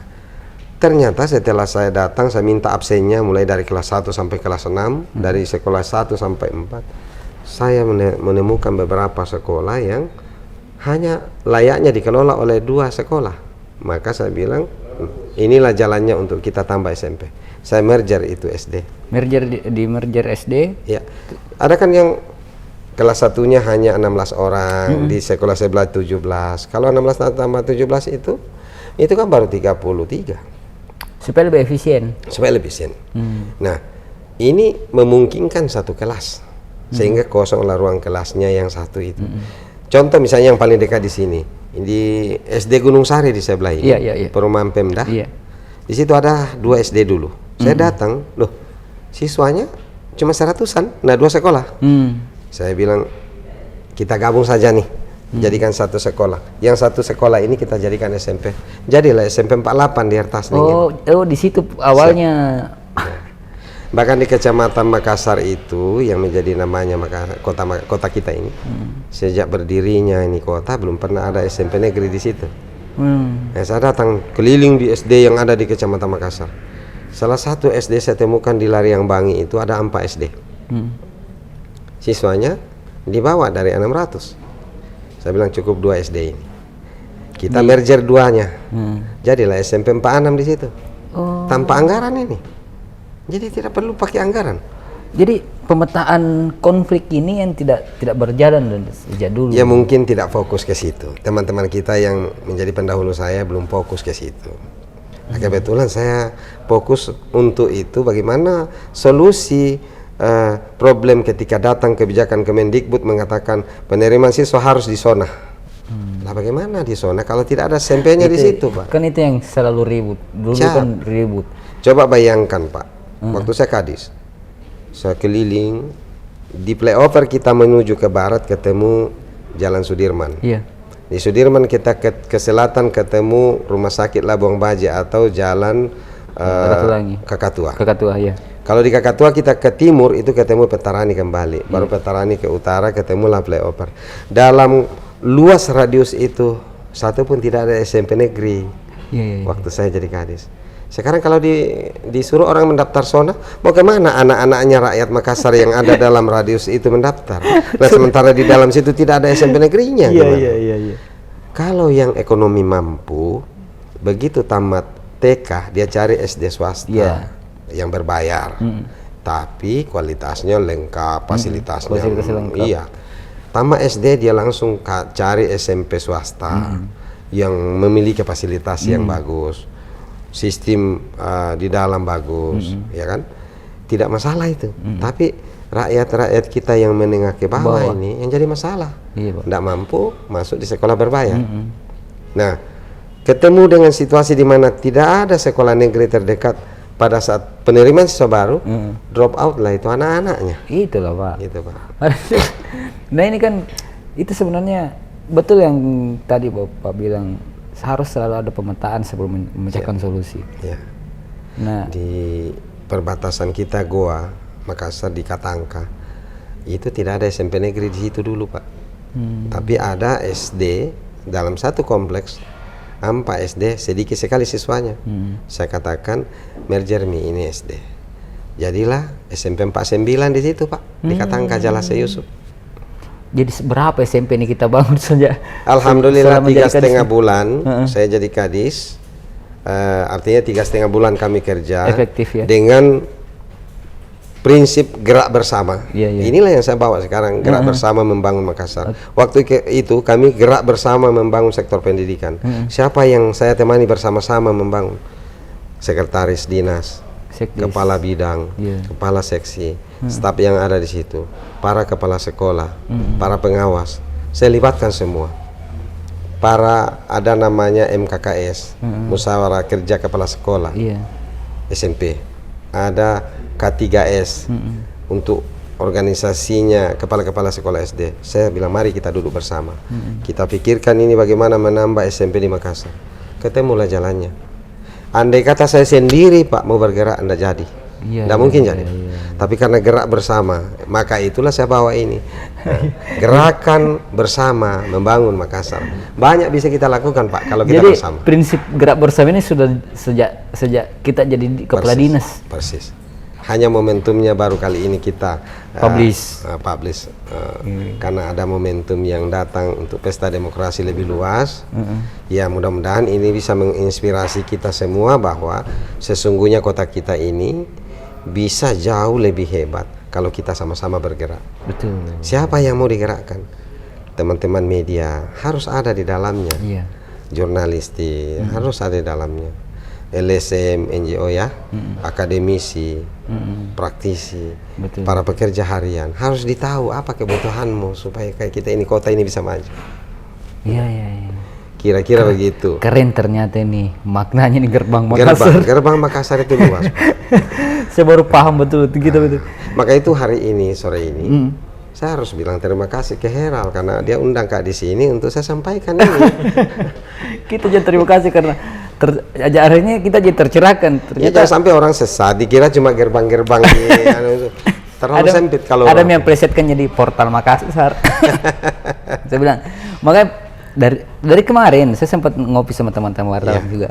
ternyata setelah saya datang, saya minta absennya mulai dari kelas 1 sampai kelas 6, dari sekolah 1 sampai 4. Saya menemukan beberapa sekolah yang hanya layaknya dikelola oleh 2 sekolah. Maka saya bilang, inilah jalannya untuk kita tambah SMP. Saya merger itu SD. Merger di merger SD? Ya. Ada kan yang kelas 1-nya hanya 16 orang, di sekolah sebelah 17. Kalau 16 tambah 17 itu kan baru 33. Supaya lebih efisien. Supaya lebih efisien. Nah, ini memungkinkan satu kelas. Sehingga kosonglah ruang kelasnya yang satu itu. Contoh misalnya yang paling dekat di sini, di SD Gunung Sari di sebelah ini, perumahan Pemda. Di situ ada 2 SD dulu. Saya datang, loh, siswanya cuma 100-an, nah 2 sekolah. Saya bilang, kita gabung saja nih, jadikan satu sekolah. Yang satu sekolah ini kita jadikan SMP. Jadilah SMP 48 di Hertas. Oh, di situ awalnya. Bahkan di Kecamatan Makassar itu yang menjadi namanya kota kita ini, sejak berdirinya ini kota belum pernah ada SMP negeri di situ. Saya datang keliling di SD yang ada di Kecamatan Makassar. Salah satu SD saya temukan di Lariang Bangi itu ada 4 SD. Siswanya dibawa dari 600. Saya bilang cukup 2 SD ini. Kita merger 2-nya. Jadilah SMP 46 di situ. Tanpa anggaran ini. Jadi tidak perlu pakai anggaran. Jadi pemetaan konflik ini yang tidak berjalan sejak dulu. Ya mungkin tidak fokus ke situ. Teman-teman kita yang menjadi pendahulu saya belum fokus ke situ. Nah, kebetulan saya fokus untuk itu bagaimana solusi problem ketika datang kebijakan Kemendikbud mengatakan penerimaan siswa harus di zona. Lah bagaimana di zona kalau tidak ada SMP-nya di situ, Pak? Kan itu yang selalu ribut. Dulu kan ribut. Coba bayangkan, Pak. Waktu saya kadis, saya keliling di flyover kita menuju ke barat ketemu Jalan Sudirman. Di Sudirman kita ke selatan ketemu Rumah Sakit Labuang Baja atau Jalan Kakatua. Ya. Kalau di Kakatua kita ke timur itu ketemu Petarani kembali, baru Petarani ke utara ketemu lah flyover. Dalam luas radius itu satu pun tidak ada SMP negeri. Waktu saya jadi kadis. Sekarang kalau disuruh orang mendaftar zona, mau kemana anak-anaknya rakyat Makassar yang ada dalam radius itu mendaftar? Nah sementara di dalam situ tidak ada SMP negerinya. Kalau yang ekonomi mampu, begitu tamat TK dia cari SD swasta yang berbayar, tapi kualitasnya lengkap, fasilitasnya lengkap. Tamat SD dia langsung cari SMP swasta yang memiliki fasilitas yang bagus. Sistem di dalam bagus, ya kan? tidak masalah itu. Tapi rakyat kita yang menengah ke bawah ini yang jadi masalah. Tidak mampu masuk di sekolah berbayar. Nah, ketemu dengan situasi di mana tidak ada sekolah negeri terdekat pada saat penerimaan siswa baru, drop out lah itu anak-anaknya. Itulah Pak. Gitu Pak. Nah ini kan itu sebenarnya betul yang tadi Bapak bilang, harus selalu ada pemetaan sebelum memecahkan solusi. Ya. Nah Di perbatasan kita Goa, Makassar di Katangka, itu tidak ada SMP negeri di situ dulu Pak. Tapi ada SD dalam satu kompleks, 4 SD, sedikit sekali siswanya. Saya katakan merger ini SD. Jadilah SMP 49 di situ Pak, di Katangka Jalase Yusuf. jadi berapa SMP ini kita bangun saja? Alhamdulillah 3,5 bulan saya jadi kadis. Artinya 3,5 bulan kami kerja. Efektif ya. Dengan prinsip gerak bersama. Inilah yang saya bawa sekarang, gerak bersama membangun Makassar. Waktu itu kami gerak bersama membangun sektor pendidikan. Siapa yang saya temani bersama-sama membangun? Sekretaris dinas, kepala bidang, kepala seksi, staf yang ada di situ, para kepala sekolah, para pengawas. Saya libatkan semua. Para ada namanya MKKS, Musyawarah Kerja Kepala Sekolah, SMP. Ada K3S untuk organisasinya kepala-kepala sekolah SD. Saya bilang mari kita duduk bersama. Kita pikirkan ini bagaimana menambah SMP di Makassar. Ketemulah jalannya. Andai kata saya sendiri Pak mau bergerak, anda jadi. Tidak mungkin jadi. Tapi karena gerak bersama, maka itulah saya bawa ini. Gerakan bersama membangun Makassar. Banyak bisa kita lakukan Pak kalau kita jadi, bersama. Prinsip gerak bersama ini sudah sejak kita jadi kepala dinas. Persis. Hanya momentumnya baru kali ini kita publish. Karena ada momentum yang datang untuk pesta demokrasi lebih luas. Ya mudah-mudahan ini bisa menginspirasi kita semua bahwa sesungguhnya kota kita ini bisa jauh lebih hebat kalau kita sama-sama bergerak. Betul. Siapa yang mau digerakkan? Teman-teman media harus ada di dalamnya. Jurnalistik harus ada di dalamnya. LSM, NGO ya, akademisi, praktisi, para pekerja harian harus ditahu apa kebutuhanmu supaya kayak kita ini kota ini bisa maju. Kira-kira begitu. Keren ternyata ini maknanya nih gerbang Makassar. Gerbang Makassar itu luas. Saya baru paham betul betul. Maka itu hari ini sore ini saya harus bilang terima kasih ke Heral karena dia undang Kak di sini untuk saya sampaikan ini. Kita jadi terima kasih karena acaranya kita jadi tercerahkan. Ya, jangan sampai orang sesat dikira cuma gerbang-gerbang terlalu sempit kalau ada yang plesetkan jadi portal Makassar. Saya bilang makanya dari kemarin saya sempat ngopi sama teman-teman wartawan juga,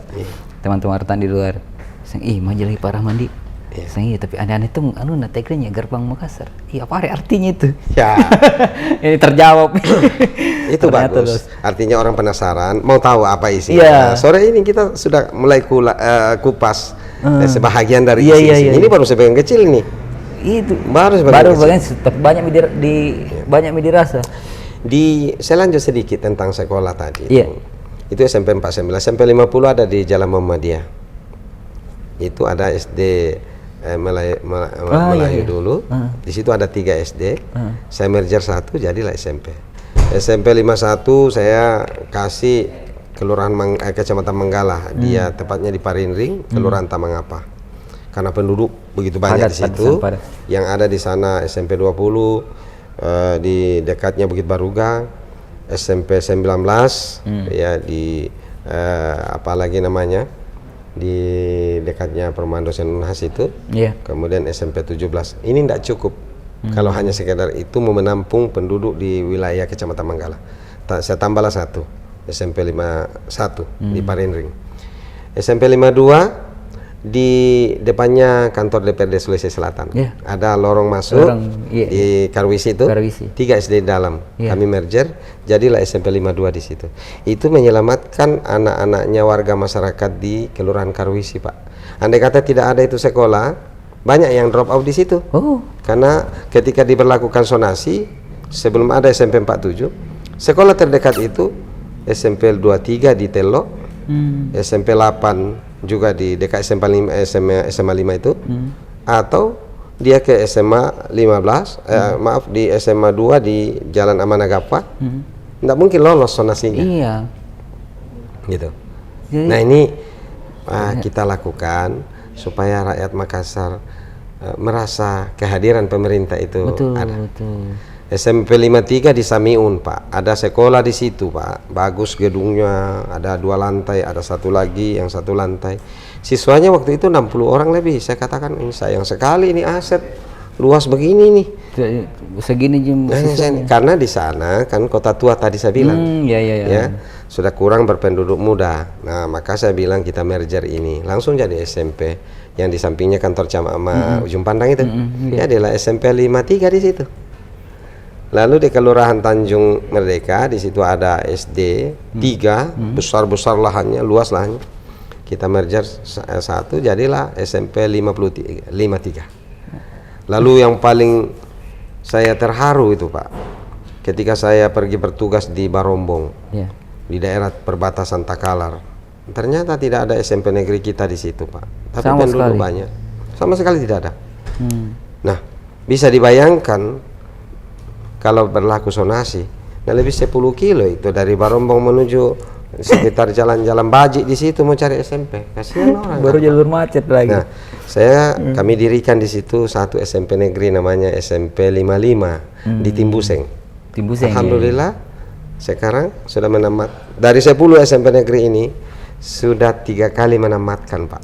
teman-teman wartawan di luar. Saya majalah Pak Rahmandi. Saya tapi aneh-aneh itu tagline-nya gerbang Makassar. Apa artinya itu? Ya. Ini terjawab. Itu bagus. Artinya orang penasaran, mau tahu apa isinya. Sore ini kita sudah mulai kupas sebahagian dari isi. Ini baru sebagian kecil nih. Itu baru banyak media rasa. Saya lanjut sedikit tentang sekolah tadi. Itu SMP 49, SMP 50 ada di Jalan Muhammadiyah. Itu ada SD Melayu dulu. Di situ ada 3 SD. Saya merger 1 jadilah SMP. SMP 51 saya kasih Kelurahan Kecamatan Manggala. Dia tepatnya di Parinring, Kelurahan Tamangapa. Karena penduduk begitu banyak di situ. Yang ada di sana SMP 20 di dekatnya Bukit Baruga, SMP 19 ya di apalagi namanya di dekatnya Perumahan Dosen Unhas itu. Kemudian SMP 17. Ini tidak cukup kalau hanya sekedar itu mau menampung penduduk di wilayah Kecamatan Manggala. Saya tambahlah 1 SMP 51 di Parinring. SMP 52 di depannya kantor DPRD Sulawesi Selatan. Ada lorong masuk di Karwisi itu. 3 SD di dalam. Kami merger, jadilah SMP 52 di situ. Itu menyelamatkan anak-anaknya warga masyarakat di Kelurahan Karwisi, Pak. Andai kata tidak ada itu sekolah, banyak yang drop out di situ. Karena ketika diberlakukan zonasi, sebelum ada SMP 47, sekolah terdekat itu SMP 23 di Telok, SMP 8 juga di dekat SMA 5 itu, atau dia ke SMA 15, maaf di SMA 2 di Jalan Amanagapa, nggak mungkin lolos zonasinya. Iya. Gitu. Jadi, Nah ini kita lakukan supaya rakyat Makassar merasa kehadiran pemerintah itu betul, ada. betul. SMP 53 di Samiun, Pak. Ada sekolah di situ, Pak. Bagus gedungnya, ada 2 lantai, ada 1 lagi yang 1 lantai. Siswanya waktu itu 60 orang lebih. Saya katakan, ini sayang sekali ini aset luas begini nih. Segini Karena di sana kan kota tua tadi saya bilang. Ya, sudah kurang berpenduduk muda. Nah, maka saya bilang kita merger ini. Langsung jadi SMP yang di sampingnya kantor camat Ujung Pandang itu. Jadilah SMP 53 di situ. Lalu di Kelurahan Tanjung Merdeka di situ ada SD 3, besar-besar lahannya, luas lahannya. Kita merger satu jadilah SMP 53. Lalu yang paling saya terharu itu, Pak, ketika saya pergi bertugas di Barombong, di daerah perbatasan Takalar. Ternyata tidak ada SMP negeri kita di situ, Pak. Tapi penduduk banyak. Sama sekali tidak ada. Nah, bisa dibayangkan kalau berlaku zonasi, nah lebih 10 kilo itu dari Barombong menuju sekitar jalan-jalan Baji di situ mau cari SMP. Kasihan orang. Baru jalur macet lagi. Nah, kami dirikan di situ satu SMP negeri namanya SMP 55 di Timbuseng. Alhamdulillah sekarang sudah menamat dari 10 SMP negeri ini sudah 3 kali menamatkan, Pak.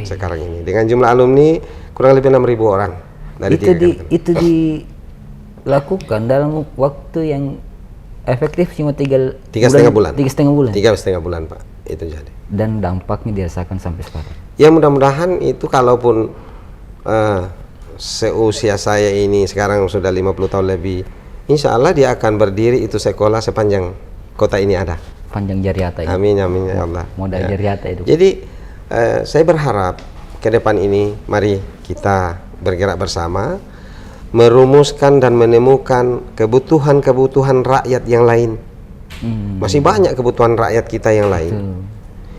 Sekarang ini dengan jumlah alumni kurang lebih 6.000 orang dari itu dilakukan dalam waktu yang efektif cuma 3,5 bulan. 3,5 bulan, Pak. Itu jadi. Dan dampaknya dirasakan sampai sekarang. Ya mudah-mudahan itu kalaupun seusia saya ini sekarang sudah 50 tahun lebih, insya Allah dia akan berdiri itu sekolah sepanjang kota ini ada. Panjang jariata itu. Amin, amin ya Allah. Modal jariata itu. Jadi saya berharap ke depan ini mari kita bergerak bersama, merumuskan dan menemukan kebutuhan-kebutuhan rakyat yang lain. Masih banyak kebutuhan rakyat kita yang lain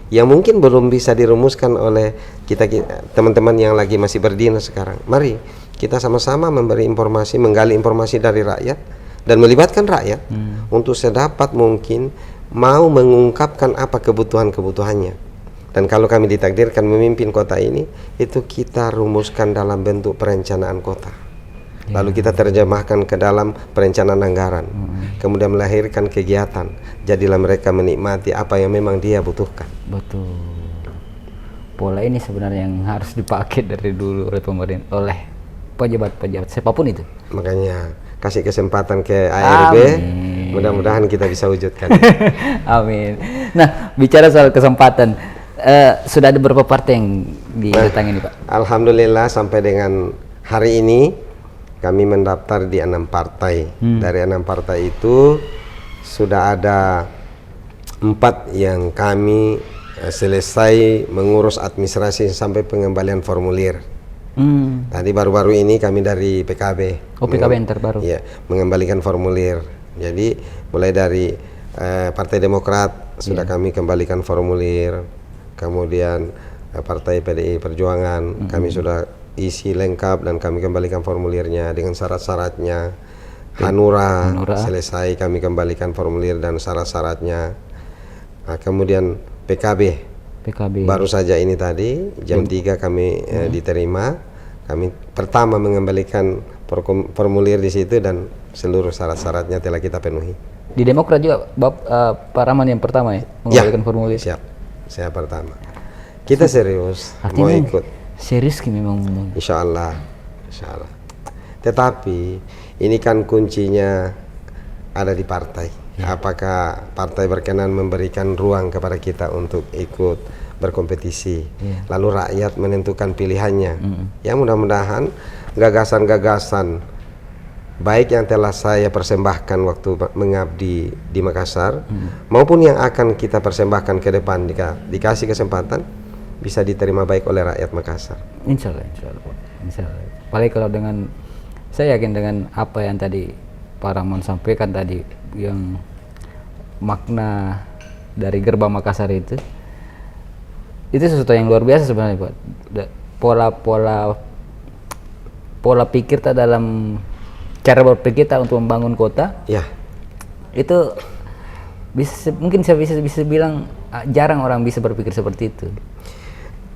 yang mungkin belum bisa dirumuskan oleh kita teman-teman yang lagi masih berdinas sekarang. Mari kita sama-sama memberi informasi, menggali informasi dari rakyat dan melibatkan rakyat untuk sedapat mungkin mau mengungkapkan apa kebutuhan-kebutuhannya. Dan kalau kami ditakdirkan memimpin kota ini, itu kita rumuskan dalam bentuk perencanaan kota. Lalu kita terjemahkan ke dalam perencanaan anggaran, kemudian melahirkan kegiatan. Jadilah mereka menikmati apa yang memang dia butuhkan. Betul. Pola ini sebenarnya yang harus dipakai dari dulu oleh pemerintah, oleh pejabat-pejabat siapapun itu. Makanya kasih kesempatan ke ARB, mudah-mudahan kita bisa wujudkan. Amin. Nah, bicara soal kesempatan, sudah ada beberapa partai yang didatangi ini, Pak? Alhamdulillah sampai dengan hari ini kami mendaftar di 6 partai. Dari 6 partai itu sudah ada 4 yang kami selesai mengurus administrasi sampai pengembalian formulir. Tadi baru-baru ini kami dari PKB. PKB yang terbaru. Ya, mengembalikan formulir. Jadi mulai dari Partai Demokrat sudah kami kembalikan formulir. Kemudian Partai PDI Perjuangan kami sudah isi lengkap dan kami kembalikan formulirnya dengan syarat-syaratnya. Hanura selesai kami kembalikan formulir dan syarat-syaratnya. Nah, kemudian PKB baru saja ini tadi jam 3 kami diterima. Kami pertama mengembalikan formulir di situ dan seluruh syarat-syaratnya telah kita penuhi. Di Demokrat juga Pak Rahman yang pertama ya mengembalikan formulir. Siap, saya pertama. Kita serius mau ikut. Serius memang. Insya Allah. Tetapi ini kan kuncinya ada di partai. Apakah partai berkenan memberikan ruang kepada kita untuk ikut berkompetisi, lalu rakyat menentukan pilihannya. Ya mudah-mudahan gagasan-gagasan baik yang telah saya persembahkan waktu mengabdi di Makassar maupun yang akan kita persembahkan ke depan dikasih kesempatan bisa diterima baik oleh rakyat Makassar. Insya Allah. Apalagi kalau saya yakin dengan apa yang tadi Pak Rahman sampaikan tadi, yang makna dari gerbang Makassar itu sesuatu yang luar biasa sebenarnya, Pak. Pola pola pikir kita dalam cara berpikir kita untuk membangun kota. Ya. Itu mungkin saya bisa bilang jarang orang bisa berpikir seperti itu.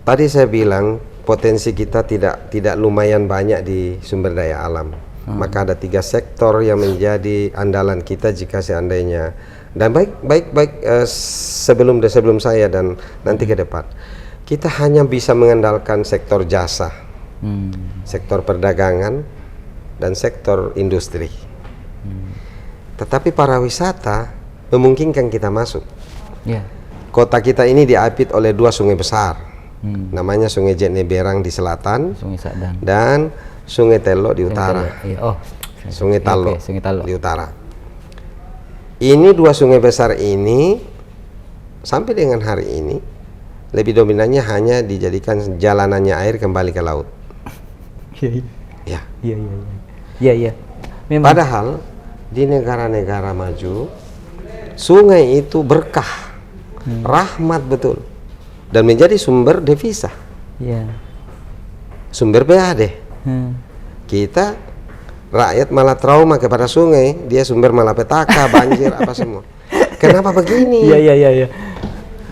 Tadi saya bilang potensi kita tidak lumayan banyak di sumber daya alam. Maka ada 3 sektor yang menjadi andalan kita jika seandainya, dan baik sebelum saya dan nanti ke depan, kita hanya bisa mengandalkan sektor jasa, sektor perdagangan, dan sektor industri. Tetapi pariwisata memungkinkan kita masuk. Yeah. Kota kita ini diapit oleh 2 sungai besar, namanya Sungai Jeneberang di selatan, Sungai Sadang, dan Sungai Tello di utara. Sungai Tallo, Sungai Tallo di utara. Ini 2 sungai besar ini sampai dengan hari ini lebih dominannya hanya dijadikan jalanannya air kembali ke laut. Ya. Iya. Padahal di negara-negara maju sungai itu berkah, rahmat betul, dan menjadi sumber devisa, sumber PAD. Kita rakyat malah trauma kepada sungai, dia sumber malapetaka, banjir, apa semua. Kenapa begini? Iya.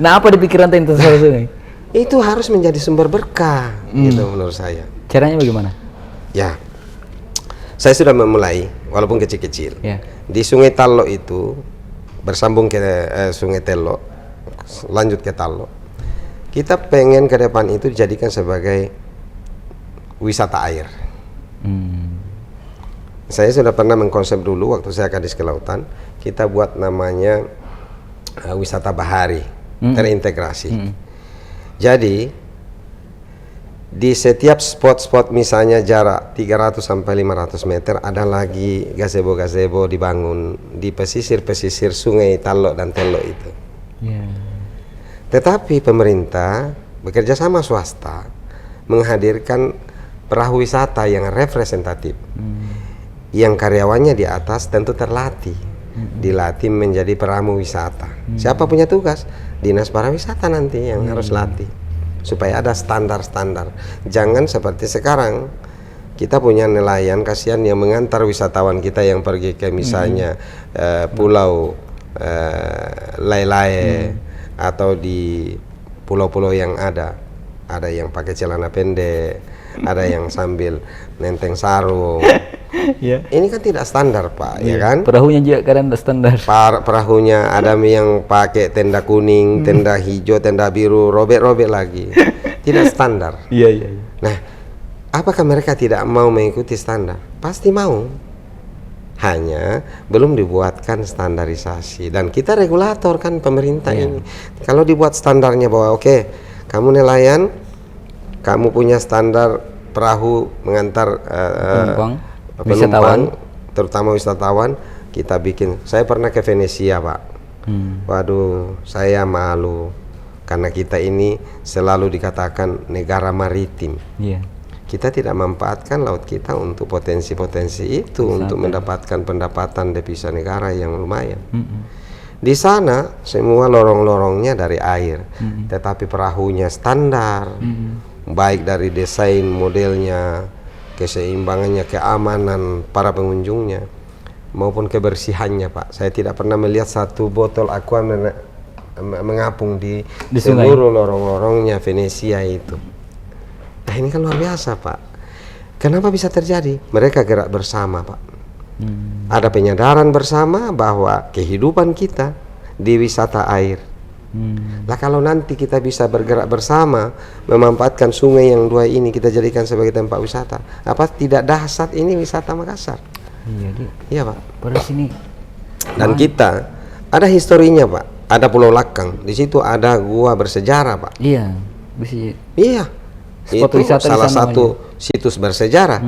Nah, apa di pikiran tentang sungai? Itu harus menjadi sumber berkah, gitu menurut saya. Caranya bagaimana? Ya, saya sudah memulai, walaupun kecil-kecil. Ya. Di Sungai Tallo itu bersambung ke Sungai Tello, lanjut ke Tallo. Kita pengen ke depan itu dijadikan sebagai wisata air. Saya sudah pernah mengkonsep dulu waktu saya Kadis Kelautan, kita buat namanya wisata bahari terintegrasi. Jadi di setiap spot-spot misalnya jarak 300 sampai 500 meter ada lagi gazebo-gazebo dibangun di pesisir-pesisir Sungai Tallo dan Tello itu. Tetapi pemerintah bekerja sama swasta menghadirkan perahu wisata yang representatif, yang karyawannya di atas tentu terlatih, dilatih menjadi peramu wisata. Siapa punya tugas? Dinas pariwisata nanti yang harus latih, supaya ada standar-standar. Jangan seperti sekarang kita punya nelayan kasihan yang mengantar wisatawan kita yang pergi ke misalnya pulau Lailae atau di pulau-pulau yang ada yang pakai celana pendek, ada yang sambil nenteng sarung. Ini kan tidak standar, Pak, ya kan? Perahunya juga kadang tidak standar. Perahunya ada yang pakai tenda kuning, tenda hijau, tenda biru, robek-robek lagi. Tidak standar. Iya. Nah, apakah mereka tidak mau mengikuti standar? Pasti mau. Hanya belum dibuatkan standarisasi, dan kita regulator kan pemerintah ini. Kalau dibuat standarnya bahwa oke, kamu nelayan, kamu punya standar perahu mengantar penumpang, terutama wisatawan, kita bikin. Saya pernah ke Venesia, Pak. Waduh, saya malu karena kita ini selalu dikatakan negara maritim. Kita tidak memanfaatkan laut kita untuk potensi-potensi itu, untuk mendapatkan pendapatan devisa negara yang lumayan. Di sana semua lorong-lorongnya dari air, tetapi perahunya standar, baik dari desain modelnya, keseimbangannya, keamanan para pengunjungnya, maupun kebersihannya, Pak. Saya tidak pernah melihat satu botol aqua mengapung di seluruh lorong-lorongnya Venesia itu. Nah, ini kan luar biasa, Pak. Kenapa bisa terjadi? Mereka gerak bersama, Pak. Ada penyadaran bersama bahwa kehidupan kita di wisata air. Lah kalau nanti kita bisa bergerak bersama memanfaatkan sungai yang 2 ini kita jadikan sebagai tempat wisata, apa tidak dahsyat ini wisata Makassar? Iya, Pak. Pada sini. Dan kita ada historinya, Pak. Ada Pulau Lakang. Di situ ada gua bersejarah, Pak. Iya. Iya. Spot itu wisata salah satu situs bersejarah.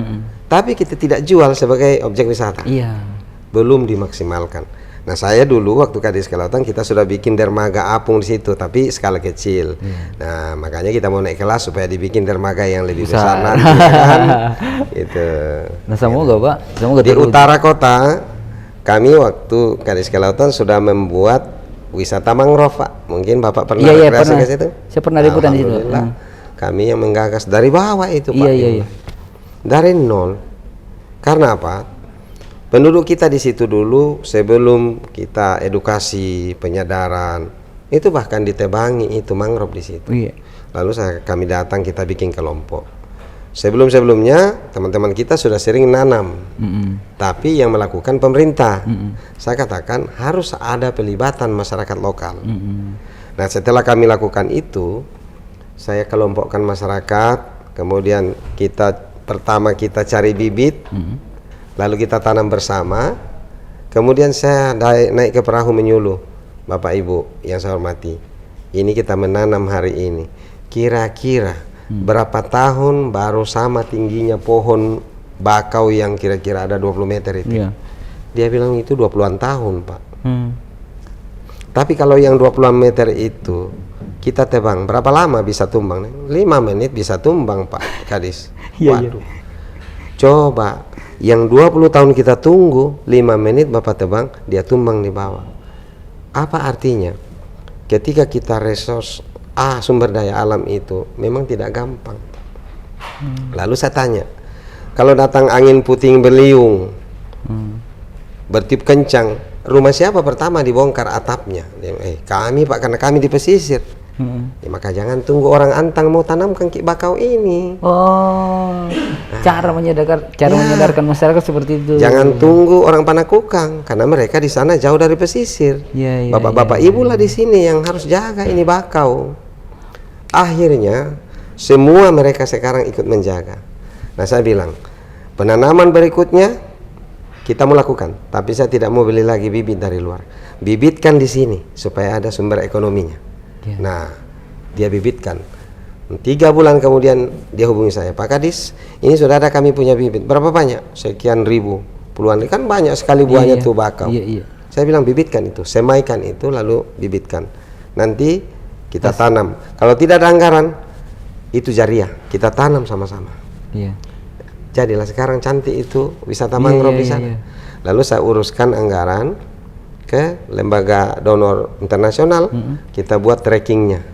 Tapi kita tidak jual sebagai objek wisata. Iya. Belum dimaksimalkan. Nah, saya dulu waktu Kadis Kelautan kita sudah bikin dermaga apung di situ, tapi skala kecil. Nah, makanya kita mau naik kelas supaya dibikin dermaga yang lebih besar nanti, kan? Gitu. Nah, semoga, Pak. Semoga di utara kota kami waktu Kadis Kelautan sudah membuat wisata mangrove, Pak. Mungkin Bapak pernah rekreasi ke situ? Saya pernah liputan di situ. Kami yang menggagas dari bawah itu, Pak. Iya. dari nol. Karena apa? Penduduk kita di situ dulu sebelum kita edukasi penyadaran itu bahkan ditebangi itu mangrove di situ. Iya. Lalu kami datang, kita bikin kelompok. Sebelumnya teman-teman kita sudah sering nanam, tapi yang melakukan pemerintah. Saya katakan harus ada pelibatan masyarakat lokal. Nah, setelah kami lakukan itu, saya kelompokkan masyarakat, kemudian pertama kita cari bibit, lalu kita tanam bersama, kemudian saya naik ke perahu menyuluh, Bapak Ibu yang saya hormati, ini kita menanam hari ini, kira-kira berapa tahun baru sama tingginya pohon bakau yang kira-kira ada 20 meter itu. Dia bilang itu 20-an tahun, Pak. Tapi kalau yang 20-an meter itu kita tebang, berapa lama bisa tumbang? 5 menit bisa tumbang, Pak Kadis. Waduh. Coba yang 20 tahun kita tunggu, 5 menit Bapak tebang, dia tumbang di bawah. Apa artinya? Ketika kita resource sumber daya alam itu memang tidak gampang. Lalu saya tanya, kalau datang angin puting beliung, bertiup kencang, rumah siapa pertama dibongkar atapnya? Kami, Pak, karena kami di pesisir. Ya, maka jangan tunggu orang antang mau tanamkan bakau ini. Cara menyadarkan masyarakat seperti itu. Jangan tunggu orang Panakukang, karena mereka di sana jauh dari pesisir. Bapak-bapak ibu lah di sini yang harus jaga ini bakau. Akhirnya semua mereka sekarang ikut menjaga. Nah, saya bilang penanaman berikutnya kita mau lakukan, tapi saya tidak mau beli lagi bibit dari luar. Bibitkan di sini supaya ada sumber ekonominya. Nah, dia bibitkan. 3 bulan kemudian dia hubungi saya, Pak Kadis, ini sudah ada kami punya bibit. Berapa banyak? Sekian ribu, puluhan, kan banyak sekali buahnya tuh bakau. Saya bilang bibitkan itu, semaikan itu, lalu bibitkan. Nanti kita tanam. Kalau tidak ada anggaran, itu jariah, kita tanam sama-sama. Jadilah sekarang cantik itu wisata mangrove di sana. Lalu saya uruskan anggaran ke lembaga donor internasional, kita buat trackingnya,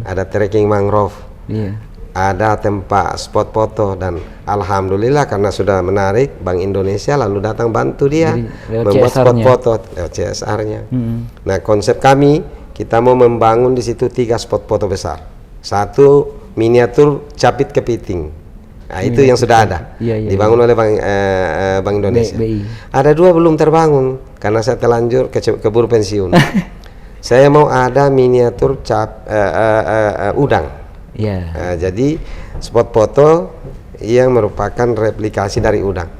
ada tracking mangrove, ada tempat spot foto, dan alhamdulillah karena sudah menarik, Bank Indonesia lalu datang bantu dia membuat spot foto CSR-nya. Nah, konsep kami, kita mau membangun di situ 3 spot foto besar, 1 miniatur capit kepiting. Nah, itu yang sudah ada, dibangun oleh Bank Indonesia. Ada 2 belum terbangun karena saya terlanjur keburu pensiun. Saya mau ada miniatur udang. Jadi spot foto yang merupakan replikasi dari udang.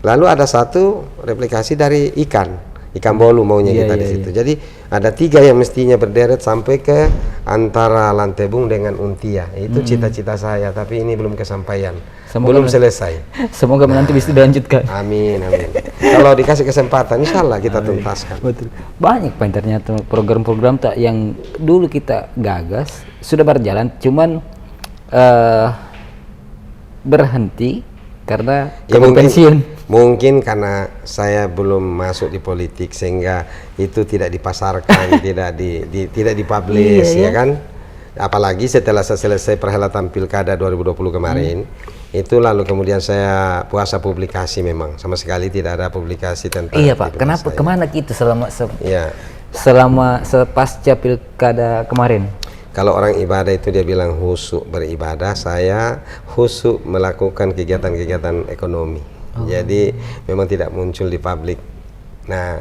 Lalu ada 1 replikasi dari ikan bolu maunya kita di situ. Jadi ada 3 yang mestinya berderet sampai ke antara Lantebung dengan Untia. Itu cita-cita saya, tapi ini belum kesampaian. Belum selesai. Semoga nanti bisa dilanjutkan. Amin, amin. Kalau dikasih kesempatan, insya Allah kita tuntaskan. Betul. Banyak, Pak, ternyata program-program yang dulu kita gagas sudah berjalan, cuman berhenti karena pensiun. Mungkin karena saya belum masuk di politik sehingga itu tidak dipasarkan, tidak dipublish, ya kan? Apalagi setelah saya selesai perhelatan Pilkada 2020 kemarin, itu lalu kemudian saya puasa publikasi, memang sama sekali tidak ada publikasi tentang. Iya, Pak. Kenapa? Kemana gitu selama pasca Pilkada kemarin? Kalau orang ibadah itu dia bilang khusyuk beribadah, saya khusyuk melakukan kegiatan-kegiatan ekonomi. Jadi memang tidak muncul di publik. Nah,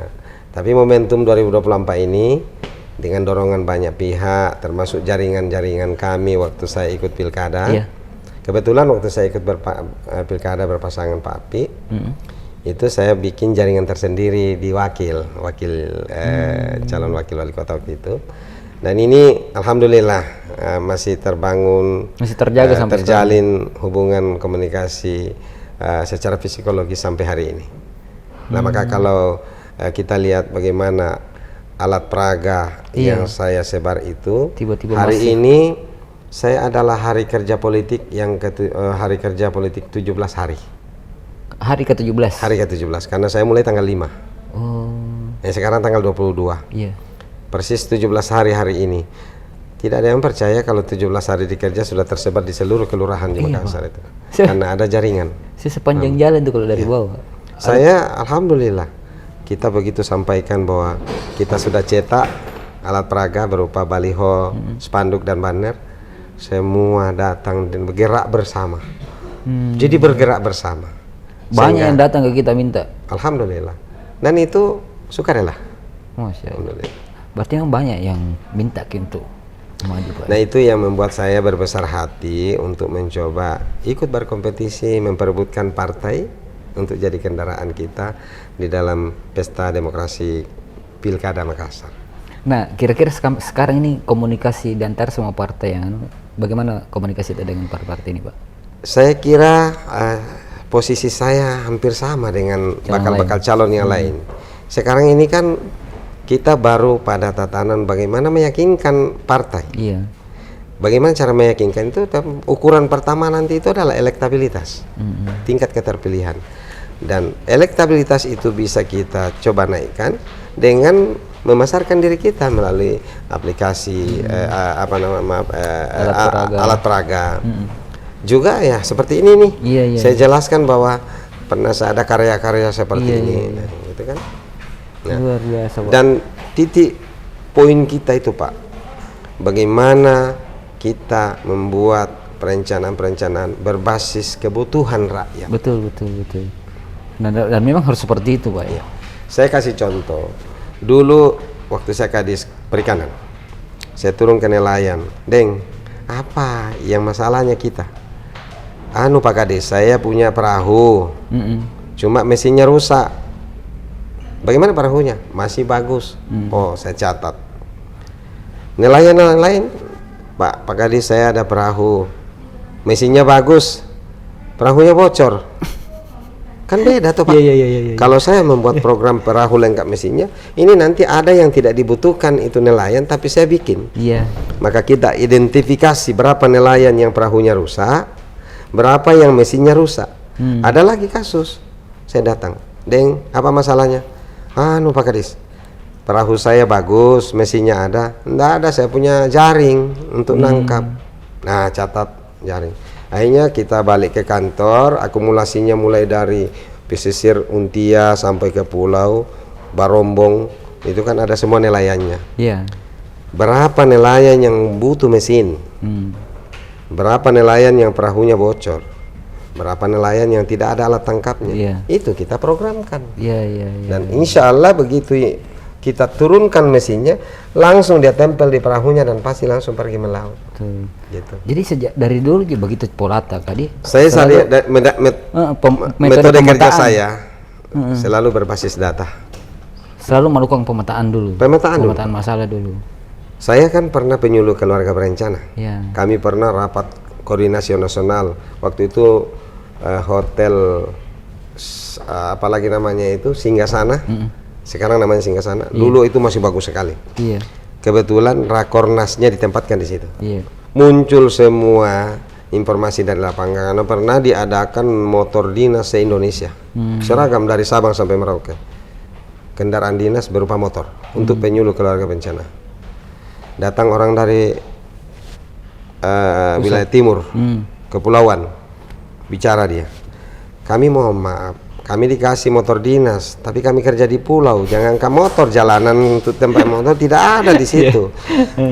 tapi momentum 2024 ini dengan dorongan banyak pihak, termasuk jaringan-jaringan kami waktu saya ikut Pilkada. Kebetulan waktu saya ikut Pilkada berpasangan Pak Api, itu saya bikin jaringan tersendiri di calon wakil wali kota waktu itu. Dan ini alhamdulillah masih terbangun, masih terjaga sampai terjalin hubungan komunikasi secara psikologis sampai hari ini. Nah, maka kalau kita lihat bagaimana alat peraga yang saya sebar itu, tiba-tiba hari ini saya adalah hari kerja politik yang hari kerja politik 17 hari. Hari ke-17? Hari ke-17, karena saya mulai tanggal 5. Sekarang tanggal 22. Persis 17 hari ini. Tidak ada yang percaya kalau 17 hari dikerja sudah tersebar di seluruh kelurahan di Makassar itu. Karena ada jaringan. Sepanjang jalan tuh kalau dari bawah. Saya alhamdulillah kita begitu sampaikan bahwa kita sudah cetak alat peraga berupa baliho, spanduk dan banner. Semua datang dan bergerak bersama. Jadi bergerak bersama. Banyak yang datang ke kita minta. Alhamdulillah. Dan itu sukarela. Masya Allah. Berarti yang banyak yang minta untuk maju, Pak. Nah itu yang membuat saya berbesar hati untuk mencoba ikut berkompetisi, memperebutkan partai untuk jadi kendaraan kita di dalam pesta demokrasi Pilkada Makassar. Nah, kira-kira sekarang ini komunikasi di antara semua partai bagaimana komunikasi dengan partai ini, Pak? Saya kira posisi saya hampir sama dengan bakal calon yang lain. Sekarang ini kan kita baru pada tatanan bagaimana meyakinkan partai. Iya. Bagaimana cara meyakinkan itu? Ukuran pertama nanti itu adalah elektabilitas, tingkat keterpilihan. Dan elektabilitas itu bisa kita coba naikkan dengan memasarkan diri kita melalui aplikasi alat peraga. Juga ya seperti ini nih. Iya. Saya jelaskan bahwa pernah saya ada karya-karya seperti ini, gitu kan. Nah, luar biasa, Pak. dan titik poin kita itu, Pak, bagaimana kita membuat perencanaan-perencanaan berbasis kebutuhan rakyat. Betul. Dan memang harus seperti itu, Pak. Ya. Saya kasih contoh. Dulu waktu saya kadis perikanan, saya turun ke nelayan. Deng, apa yang masalahnya kita? Pak Kadis, saya punya perahu, cuma mesinnya rusak. Bagaimana perahunya? Masih bagus. Oh, saya catat. Nelayan lain, Pak Kadis, saya ada perahu, mesinnya bagus, perahunya bocor. Kan beda tuh, Pak. Iya. Kalau saya membuat program perahu lengkap mesinnya, ini nanti ada yang tidak dibutuhkan itu nelayan, tapi saya bikin. Iya. Maka kita identifikasi berapa nelayan yang perahunya rusak, berapa yang mesinnya rusak. Ada lagi kasus, saya datang, Deng, apa masalahnya? Pak Kadis, perahu saya bagus, mesinnya ada. Enggak ada, saya punya jaring untuk nangkap. Nah, catat jaring. Akhirnya kita balik ke kantor, akumulasinya mulai dari pesisir Untia sampai ke pulau Barombong, itu kan ada semua nelayannya. Iya. Berapa nelayan yang butuh mesin? Berapa nelayan yang perahunya bocor? Berapa nelayan yang tidak ada alat tangkapnya? Iya. Itu kita programkan. Iya. Dan insya Allah begitu kita turunkan mesinnya, langsung dia tempel di perahunya dan pasti langsung pergi melaut. Gitu. Jadi sejak dari dulu begitu polata tadi. Saya lihat metode kerja saya selalu berbasis data. Selalu melakukan pemetaan dulu. Pemetaan masalah dulu. Saya kan pernah penyuluh keluarga berencana. Ya. Kami pernah rapat koordinasi nasional. Waktu itu hotel apalagi namanya itu Singgasana. Sekarang namanya Singgasana. Dulu itu masih bagus sekali. Iya. Kebetulan rakornasnya ditempatkan di situ. Iya. Muncul semua informasi dari lapangan. Karena pernah diadakan motor dinas se-Indonesia. Seragam dari Sabang sampai Merauke. Kendaraan dinas berupa motor untuk penyuluh keluarga bencana. Datang orang dari wilayah timur, kepulauan, bicara dia. Kami mohon maaf, kami dikasih motor dinas, tapi kami kerja di pulau. Jangankan motor, jalanan untuk tempat motor tidak ada di situ.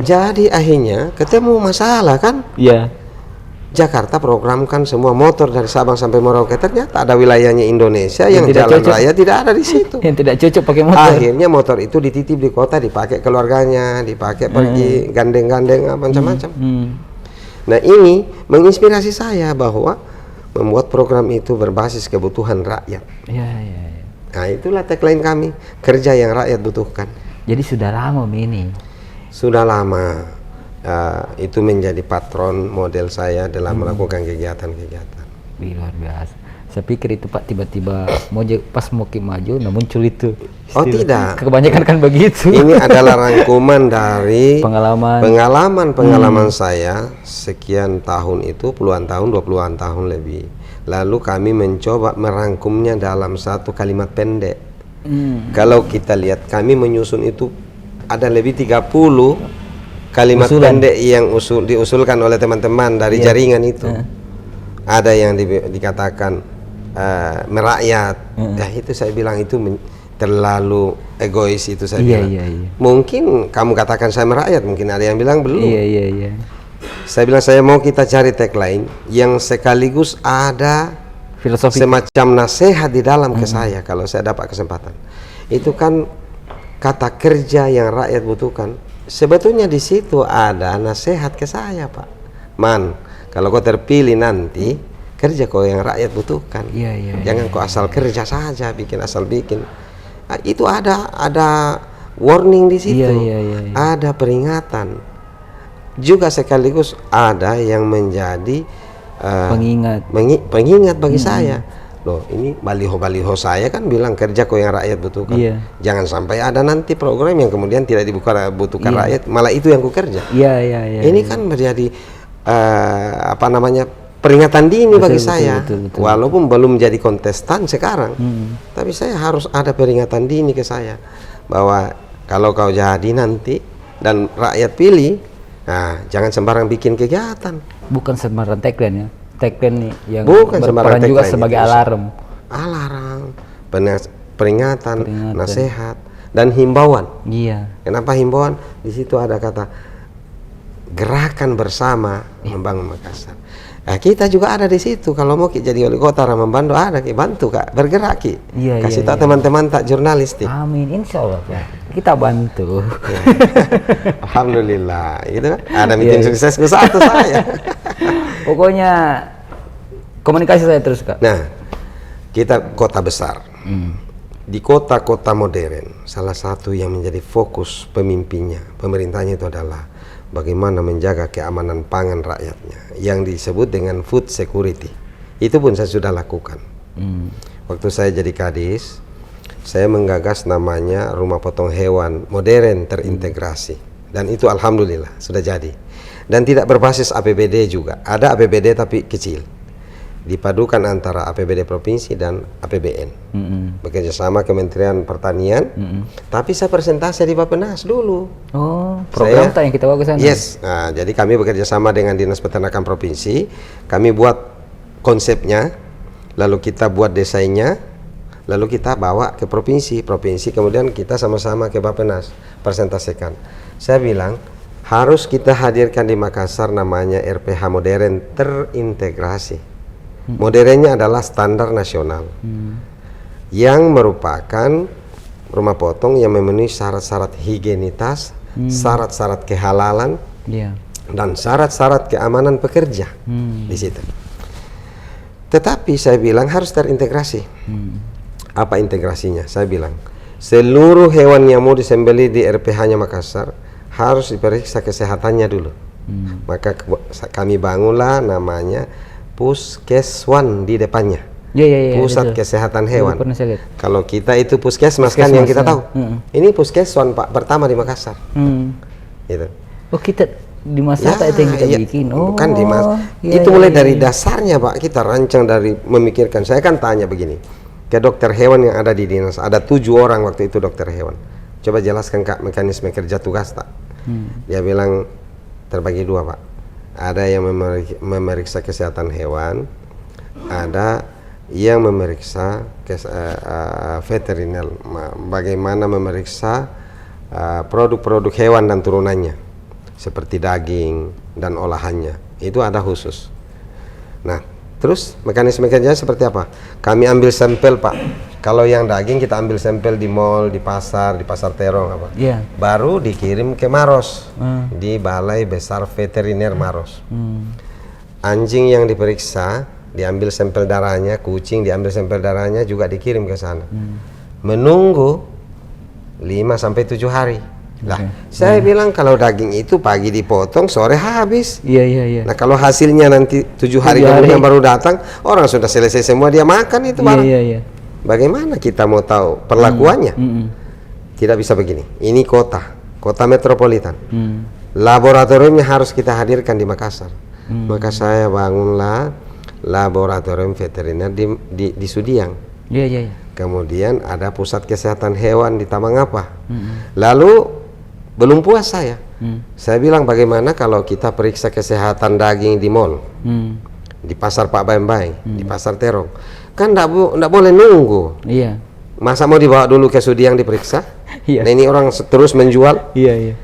Jadi akhirnya ketemu masalah kan? Iya. Jakarta programkan semua motor dari Sabang sampai Merauke. Ternyata ada wilayahnya Indonesia yang jalan raya tidak ada di situ. Yang tidak cocok pakai motor. Akhirnya motor itu dititip di kota, dipakai keluarganya, dipakai pergi gandeng-gandeng macam-macam. Nah ini menginspirasi saya bahwa membuat program itu berbasis kebutuhan rakyat. Iya. Nah itulah tagline kami, kerja yang rakyat butuhkan. Jadi sudah lama ini. Sudah lama itu menjadi patron model saya dalam melakukan kegiatan-kegiatan. Luar biasa. Saya pikir itu Pak tiba-tiba pas mau maju, nah muncul itu. Oh tidak. Kebanyakan kan begitu. Ini adalah rangkuman dari pengalaman saya sekian tahun itu, puluhan tahun, 20-an tahun lebih. Lalu kami mencoba merangkumnya dalam satu kalimat pendek. Kalau kita lihat kami menyusun itu ada lebih 30 kalimat usulan. pendek yang diusulkan oleh teman-teman dari jaringan itu. Ada yang dikatakan merakyat. Ya itu saya bilang itu terlalu egois itu saya bilang. Mungkin kamu katakan saya merakyat, mungkin ada yang bilang belum. Saya bilang saya mau kita cari tagline yang sekaligus ada filosofi semacam nasihat di dalam ke saya kalau saya dapat kesempatan. Itu kan kata kerja yang rakyat butuhkan. Sebetulnya di situ ada nasihat ke saya, Pak. Man, kalau kau terpilih nanti kerja kau yang rakyat butuhkan. Jangan kau asal kerja saja, asal bikin. Itu ada warning di situ. Ada peringatan. Juga sekaligus ada yang menjadi pengingat bagi saya. Loh, ini baliho-baliho saya kan bilang kerja kok yang rakyat butuhkan. Jangan sampai ada nanti program yang kemudian tidak butuhkan rakyat, malah itu yang ku kerja. Ini kan menjadi peringatan dini bagi saya. Walaupun belum jadi kontestan sekarang, tapi saya harus ada peringatan dini ke saya bahwa kalau kau jadi nanti dan rakyat pilih, nah jangan sembarang bikin kegiatan. Bukan sembarang tagline ya. Tagline yang bukan berperan juga sebagai alarm, peringatan, nasihat dan himbauan. Kenapa himbauan? Di situ ada kata gerakan bersama membangun Makassar. Nah, kita juga ada di situ. Kalau mau jadi wali kota Ramambandu ada bantu Kak, bergerak Ki. Kasih tahu teman-teman tak jurnalistik. Amin, insya Allah kita bantu. Alhamdulillah, gitu kan? Ada meeting sukses ke satu saya. Pokoknya komunikasi saya terus Kak. Nah, kita kota besar. Di kota-kota modern, salah satu yang menjadi fokus pemimpinnya, pemerintahnya itu adalah bagaimana menjaga keamanan pangan rakyatnya, yang disebut dengan food security. Itu pun saya sudah lakukan. Waktu saya jadi kadis, saya menggagas namanya rumah potong hewan modern terintegrasi, dan itu alhamdulillah sudah jadi. Dan tidak berbasis APBD juga, ada APBD tapi kecil, dipadukan antara APBD provinsi dan APBN. Bekerja sama Kementerian Pertanian, tapi saya persentase di Bappenas dulu. Program yang kita bawa ke sana. Nah, jadi kami bekerja sama dengan Dinas Peternakan Provinsi, kami buat konsepnya, lalu kita buat desainnya, lalu kita bawa ke provinsi kemudian kita sama-sama ke Bappenas persentasekan. Saya bilang harus kita hadirkan di Makassar namanya RPH modern terintegrasi. Modernnya adalah standar nasional yang merupakan rumah potong yang memenuhi syarat-syarat higienitas, syarat-syarat kehalalan, dan syarat-syarat keamanan pekerja di situ. Tetapi saya bilang harus terintegrasi. Apa integrasinya? Saya bilang seluruh hewan yang mau disembelih di RPH-nya Makassar harus diperiksa kesehatannya dulu. Maka kami bangunlah namanya Puskeswan di depannya. Pusat Kesehatan Hewan. Kalau kita itu puskesmas kan yang kita tahu. Ini Puskeswan Pak pertama di Makassar. Gitu. Kita di masa itu yang kita bikin. Bukan di masa. Itu mulai dari dasarnya Pak, kita rancang dari memikirkan. Saya kan tanya begini ke dokter hewan yang ada di dinas, ada 7 orang waktu itu dokter hewan. Coba jelaskan Kak mekanisme kerja tugas tak? Dia bilang terbagi 2 Pak. Ada yang memeriksa kesehatan hewan, ada yang memeriksa veteriner, bagaimana memeriksa produk-produk hewan dan turunannya seperti daging dan olahannya. Itu ada khusus. Nah, terus mekanisme kerjanya seperti apa? Kami ambil sampel Pak. Kalau yang daging kita ambil sampel di mall, di pasar terong apa. Baru dikirim ke Maros, di Balai Besar Veteriner Maros. Anjing yang diperiksa, diambil sampel darahnya, kucing diambil sampel darahnya juga dikirim ke sana. Menunggu 5-7 hari. Saya bilang kalau daging itu pagi dipotong, sore habis. Nah kalau hasilnya nanti 7 hari kemudian baru datang, orang sudah selesai semua dia makan itu barang. Bagaimana kita mau tahu perlakuannya? Tidak bisa begini. Ini kota metropolitan. Laboratoriumnya harus kita hadirkan di Makassar. Maka saya bangunlah laboratorium veteriner di Sudiang. Kemudian ada pusat kesehatan hewan di Tamangapa. Lalu belum puas saya, Saya bilang bagaimana kalau kita periksa kesehatan daging di mall, di pasar Pak Baembai, di pasar Terong. Kan nggak boleh nunggu. Iya. Masa mau dibawa dulu ke Sudiang diperiksa? Iya. Nah, ini orang terus menjual. Iya, iya.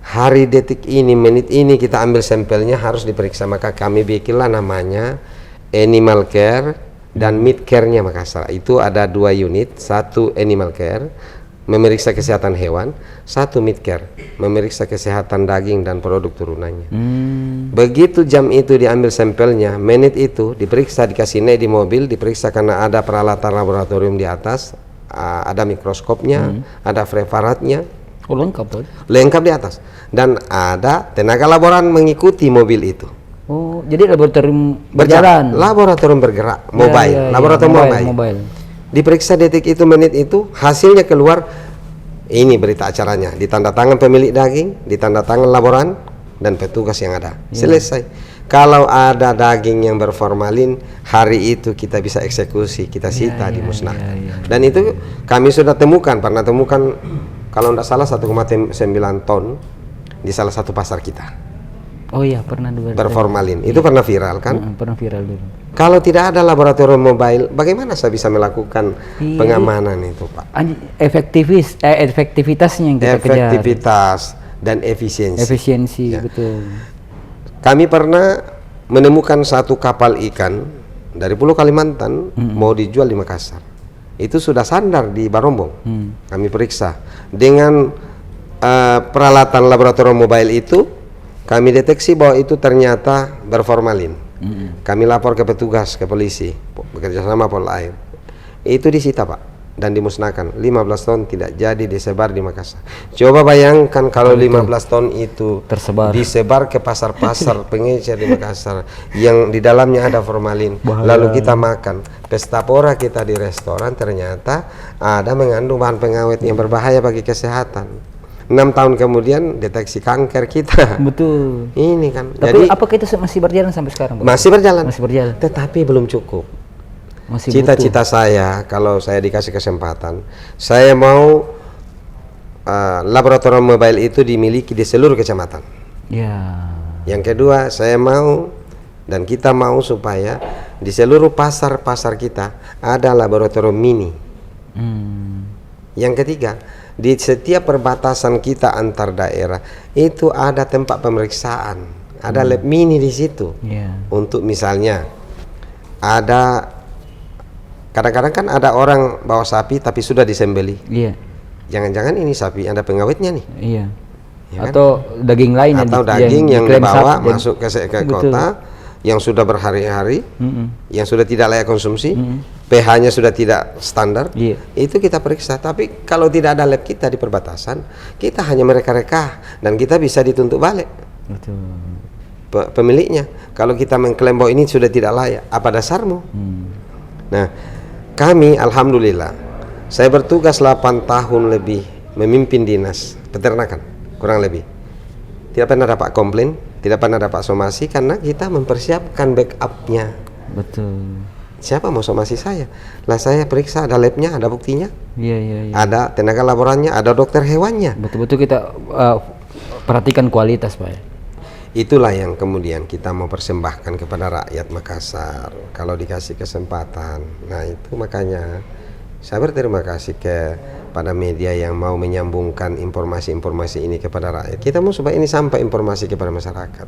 Hari, detik ini, menit ini kita ambil sampelnya harus diperiksa. Maka kami bikinlah namanya Animal Care dan Meat Care-nya Makassar. Itu ada 2 unit, satu Animal Care memeriksa kesehatan hewan, satu Meat Care memeriksa kesehatan daging dan produk turunannya. Begitu jam itu diambil sampelnya, menit itu diperiksa, dikasih naik di mobil, diperiksa karena ada peralatan laboratorium di atas, ada mikroskopnya, ada preparatnya. Oh, lengkap tuh. Lengkap di atas, dan ada tenaga laboran mengikuti mobil itu. Oh, jadi laboratorium berjalan. Laboratorium bergerak, mobile, laboratorium mobile. Diperiksa detik itu, menit itu, hasilnya keluar. Ini berita acaranya, ditanda tangan pemilik daging, ditanda tangan laboran dan petugas yang ada. Selesai. Kalau ada daging yang berformalin, hari itu kita bisa eksekusi, kita sita, dimusnahkan. Dan itu kami sudah temukan, pernah temukan kalau tidak salah 1,9 ton di salah satu pasar kita. Oh iya, pernah berformalin. Itu pernah viral kan? Pernah viral dulu. Kalau tidak ada laboratorium mobile, bagaimana saya bisa melakukan pengamanan itu, Pak? Efektivitasnya yang kita kejar. Efektivitas dan efisiensi. Efisiensi, betul. Kami pernah menemukan satu kapal ikan dari Pulau Kalimantan mau dijual di Makassar. Itu sudah sandar di Barombong. Kami periksa dengan peralatan laboratorium mobile itu, kami deteksi bahwa itu ternyata berformalin. Kami lapor ke petugas, ke polisi, bekerja sama Polair. Itu disita, Pak, dan dimusnahkan. 15 ton tidak jadi disebar di Makassar. Coba bayangkan kalau 15 ton itu disebar ke pasar-pasar pengecer di Makassar yang di dalamnya ada formalin. Lalu kita makan, pesta pora kita di restoran ternyata ada mengandung bahan pengawet yang berbahaya bagi kesehatan. 6 tahun kemudian deteksi kanker kita. Betul. Ini kan. Tapi apakah itu masih berjalan sampai sekarang, Pak? Masih berjalan. Masih berjalan. Tetapi belum cukup. Cita-cita saya kalau saya dikasih kesempatan, saya mau laboratorium mobile itu dimiliki di seluruh kecamatan. Ya. Yang kedua, saya mau dan kita mau supaya di seluruh pasar-pasar kita ada laboratorium mini. Yang ketiga, di setiap perbatasan kita antar daerah itu ada tempat pemeriksaan, ada lab mini di situ. Untuk misalnya ada kadang-kadang kan ada orang bawa sapi tapi sudah disembeli. Jangan-jangan ini sapi ada pengawetnya nih. Ya kan? Atau daging lain atau daging yang dibawa masuk ke kota yang sudah berhari-hari, yang sudah tidak layak konsumsi, pH-nya sudah tidak standar, itu kita periksa. Tapi kalau tidak ada lab kita di perbatasan, kita hanya mereka-reka dan kita bisa dituntut balik. Pemiliknya. Kalau kita mengklaim bahwa ini sudah tidak layak, apa dasarmu? Nah, kami alhamdulillah, saya bertugas 8 tahun lebih memimpin dinas peternakan, kurang lebih. Tidak pernah dapat komplain, tidak pernah dapat somasi karena kita mempersiapkan backupnya. Betul. Siapa mau somasi saya? Lah saya periksa, ada labnya, ada buktinya. Ada tenaga laborannya, ada dokter hewannya. Betul-betul kita perhatikan kualitas, Pak. Itulah yang kemudian kita mau persembahkan kepada rakyat Makassar kalau dikasih kesempatan. Nah itu makanya saya berterima kasih kepada media yang mau menyambungkan informasi-informasi ini kepada rakyat. Kita mau supaya ini sampai informasi kepada masyarakat.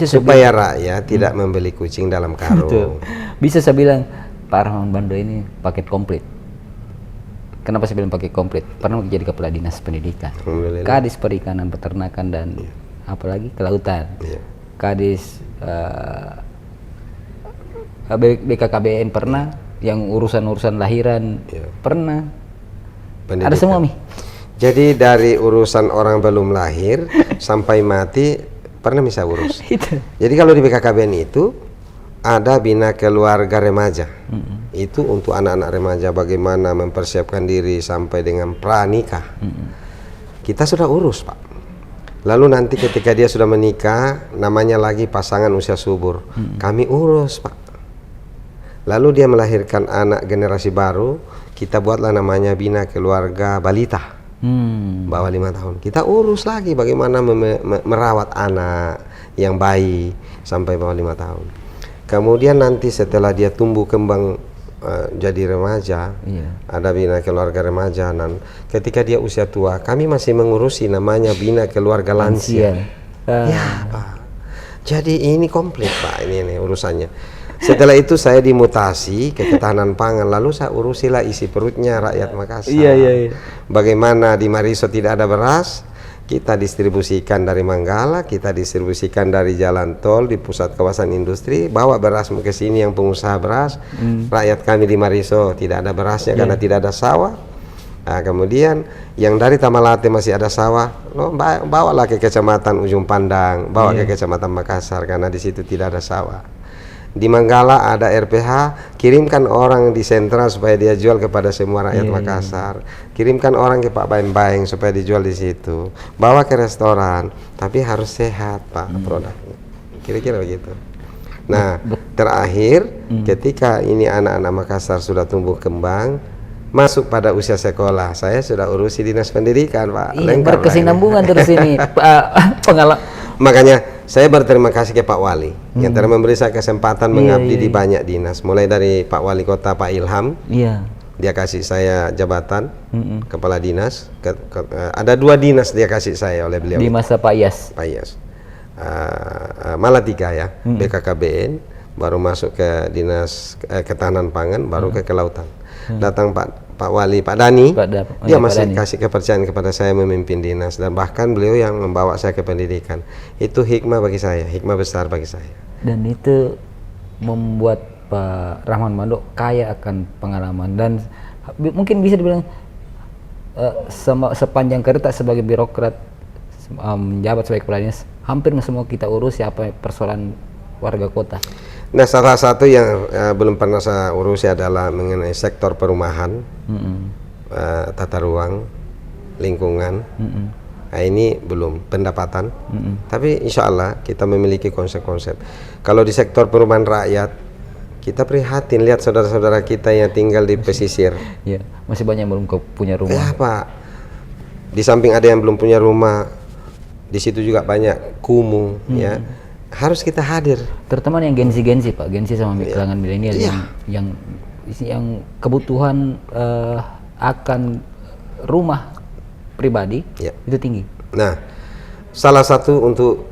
Supaya rakyat tidak membeli kucing dalam karung. Bisa saya bilang Pak Rahman Bando ini paket komplit. Kenapa saya bilang paket komplit? Pernah jadi kepala dinas pendidikan, kadis perikanan, peternakan dan apalagi kelautan, kadis BKKBN pernah, yang urusan-urusan lahiran pernah. Pendidikan. Ada semua, Mi. Jadi dari urusan orang belum lahir sampai mati pernah bisa urus. Jadi kalau di BKKBN itu ada bina keluarga remaja. Itu untuk anak-anak remaja bagaimana mempersiapkan diri sampai dengan pranikah. Kita sudah urus, Pak. Lalu nanti ketika dia sudah menikah, namanya lagi pasangan usia subur. Kami urus, Pak. Lalu dia melahirkan anak generasi baru, kita buatlah namanya bina keluarga balita. Bawah 5 tahun. Kita urus lagi bagaimana merawat anak yang bayi sampai bawah 5 tahun. Kemudian nanti setelah dia tumbuh kembang jadi remaja, ada bina keluarga remaja, dan ketika dia usia tua, kami masih mengurusi namanya bina keluarga lansia. Ya, Pak. Jadi ini komplit, Pak, ini urusannya. Setelah itu saya dimutasi ke ketahanan pangan, lalu saya urusilah isi perutnya rakyat Makassar. Bagaimana di Mariso tidak ada beras, kita distribusikan dari Manggala, kita distribusikan dari jalan tol di pusat kawasan industri, bawa beras ke sini yang pengusaha beras. Rakyat kami di Mariso tidak ada berasnya karena tidak ada sawah. Nah, kemudian yang dari Tamalate masih ada sawah, bawalah ke kecamatan Ujung Pandang, bawa ke kecamatan Makassar karena di situ tidak ada sawah. Di Manggala ada RPH, kirimkan orang di sentra supaya dia jual kepada semua rakyat Makassar. Kirimkan orang ke Pak Baeng supaya dijual di situ. Bawa ke restoran, tapi harus sehat, Pak, produknya. Kira-kira begitu. Nah, terakhir ketika ini anak-anak Makassar sudah tumbuh kembang, masuk pada usia sekolah, saya sudah urusi dinas pendidikan, Pak. Berkesinambungan terus ini pengalaman. Makanya saya berterima kasih ke Pak Wali yang telah memberi saya kesempatan mengabdi di banyak dinas, mulai dari Pak Wali Kota Pak Ilham. Dia kasih saya jabatan kepala dinas. Ada 2 dinas dia kasih saya oleh beliau. Di masa Pak Iyas. Pak Iyas. Malah 3 ya, BKKBN, baru masuk ke dinas ketahanan pangan, baru ke kelautan. Datang Pak Wali, Pak Dani, dia masih kasih kepercayaan kepada saya memimpin dinas, dan bahkan beliau yang membawa saya ke pendidikan. Itu hikmah bagi saya, hikmah besar bagi saya. Dan itu membuat Pak Rahman Mandok kaya akan pengalaman, dan mungkin bisa dibilang sepanjang karir sebagai birokrat, menjabat sebagai kepala dinas, hampir semua kita urus apa persoalan warga kota. Nah, salah satu yang belum pernah saya urusi adalah mengenai sektor perumahan, tata ruang, lingkungan. Nah, ini belum pendapatan, tapi insya Allah kita memiliki konsep-konsep. Kalau di sektor perumahan rakyat, kita prihatin lihat saudara-saudara kita yang tinggal di pesisir. Masih banyak yang belum punya rumah. Ya, Pak. Di samping ada yang belum punya rumah, di situ juga banyak kumuh, ya. Harus kita hadir, terutama yang gensi Pak, gensi sama kalangan milenial yang kebutuhan akan rumah pribadi itu tinggi. Nah, salah satu untuk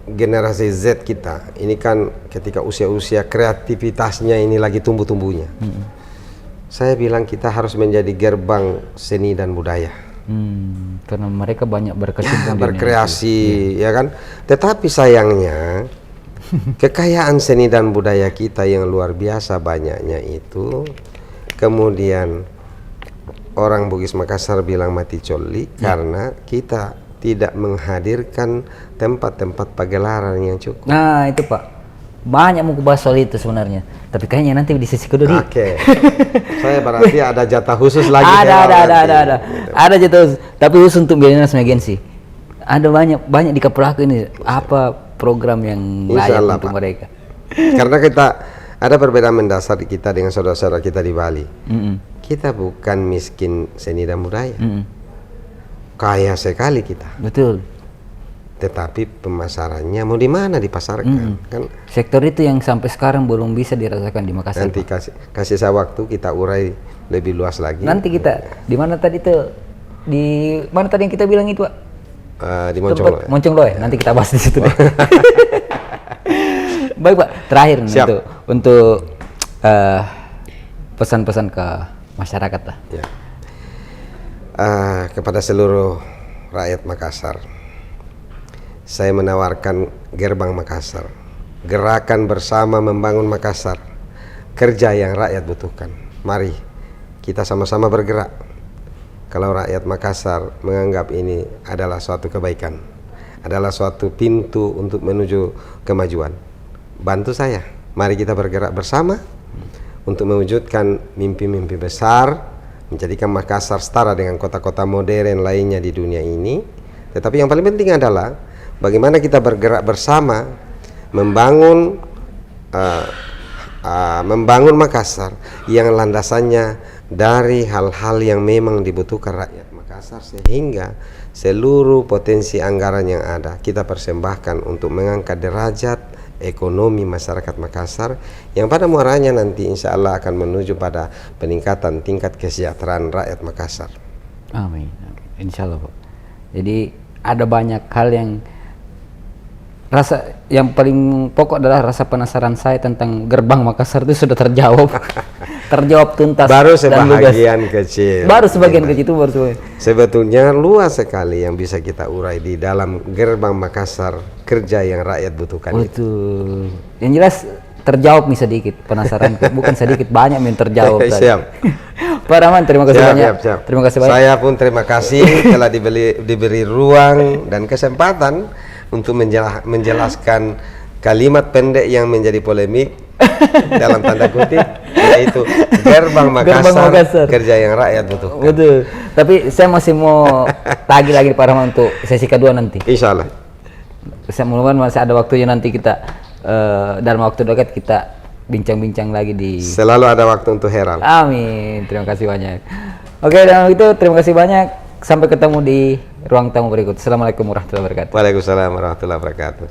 generasi Z kita ini kan ketika usia-usia kreativitasnya ini lagi tumbuh-tumbuhnya. Saya bilang kita harus menjadi gerbang seni dan budaya. Karena mereka banyak berkecimpung berkreasi, ya kan. Tetapi sayangnya kekayaan seni dan budaya kita yang luar biasa banyaknya itu, kemudian orang Bugis Makassar bilang mati coli karena kita tidak menghadirkan tempat-tempat pagelaran yang cukup. Nah, itu Pak, banyak mau bahas soal itu sebenarnya, tapi kayaknya nanti di sesi kedua. Oke. Saya berarti ada jatah khusus lagi. Ada jatah khusus, tapi khusus untuk milenial sama gensi. Ada banyak di Kapulaku ini apa program yang layak untuk mereka. Karena kita ada perbedaan mendasar kita dengan saudara-saudara kita di Bali. Kita bukan miskin seni dan budaya. Kaya sekali kita. Betul. Tetapi pemasarannya mau di mana dipasarkan? Kan sektor itu yang sampai sekarang belum bisa dirasakan di Makassar. Nanti kasih saya waktu, kita urai lebih luas lagi. Nanti kita di mana tadi itu, di mana tadi yang kita bilang itu, Pak? Di Moncongloe. Moncongloe. Nanti kita bahas di situ deh. Baik, Pak. Terakhir untuk pesan-pesan ke masyarakat lah. Ya. Kepada seluruh rakyat Makassar, saya menawarkan Gerbang Makassar, gerakan bersama membangun Makassar, kerja yang rakyat butuhkan. Mari kita sama-sama bergerak. Kalau rakyat Makassar menganggap ini adalah suatu kebaikan, adalah suatu pintu untuk menuju kemajuan, bantu saya. Mari kita bergerak bersama untuk mewujudkan mimpi-mimpi besar, menjadikan Makassar setara dengan kota-kota modern lainnya di dunia ini. Tetapi yang paling penting adalah bagaimana kita bergerak bersama membangun Makassar yang landasannya dari hal-hal yang memang dibutuhkan rakyat Makassar, sehingga seluruh potensi anggaran yang ada kita persembahkan untuk mengangkat derajat ekonomi masyarakat Makassar, yang pada muaranya nanti insya Allah akan menuju pada peningkatan tingkat kesejahteraan rakyat Makassar. Amin. Insya Allah, Pak. Jadi ada banyak hal yang paling pokok adalah rasa penasaran saya tentang gerbang Makassar itu sudah terjawab. Terjawab tuntas. Baru dan lugas. sebagian kecil. Baru sebagian kecil itu baru sebagian. Sebetulnya luas sekali yang bisa kita urai di dalam gerbang Makassar, kerja yang rakyat butuhkan itu. Betul. Yang jelas terjawab nih sedikit penasaran, bukan sedikit, banyak yang terjawab. Siap. Pak Rahman, terima kasih banyak. Siap. Terima kasih banyak. Saya pun terima kasih telah diberi ruang dan kesempatan untuk menjelaskan kalimat pendek yang menjadi polemik dalam tanda kutip, yaitu gerbang Makassar, kerja yang rakyat butuhkan. Betul. Tapi saya masih mau tagih lagi Pak Rahman untuk sesi kedua nanti. Insya Allah. Saya mudah-mudahan masih ada waktunya, nanti kita dalam waktu dekat kita bincang-bincang lagi di. Selalu ada waktu untuk Herald. Amin. Terima kasih banyak. Oke, dan itu terima kasih banyak. Sampai ketemu di ruang tamu berikut. Assalamualaikum warahmatullahi wabarakatuh. Waalaikumsalam warahmatullahi wabarakatuh.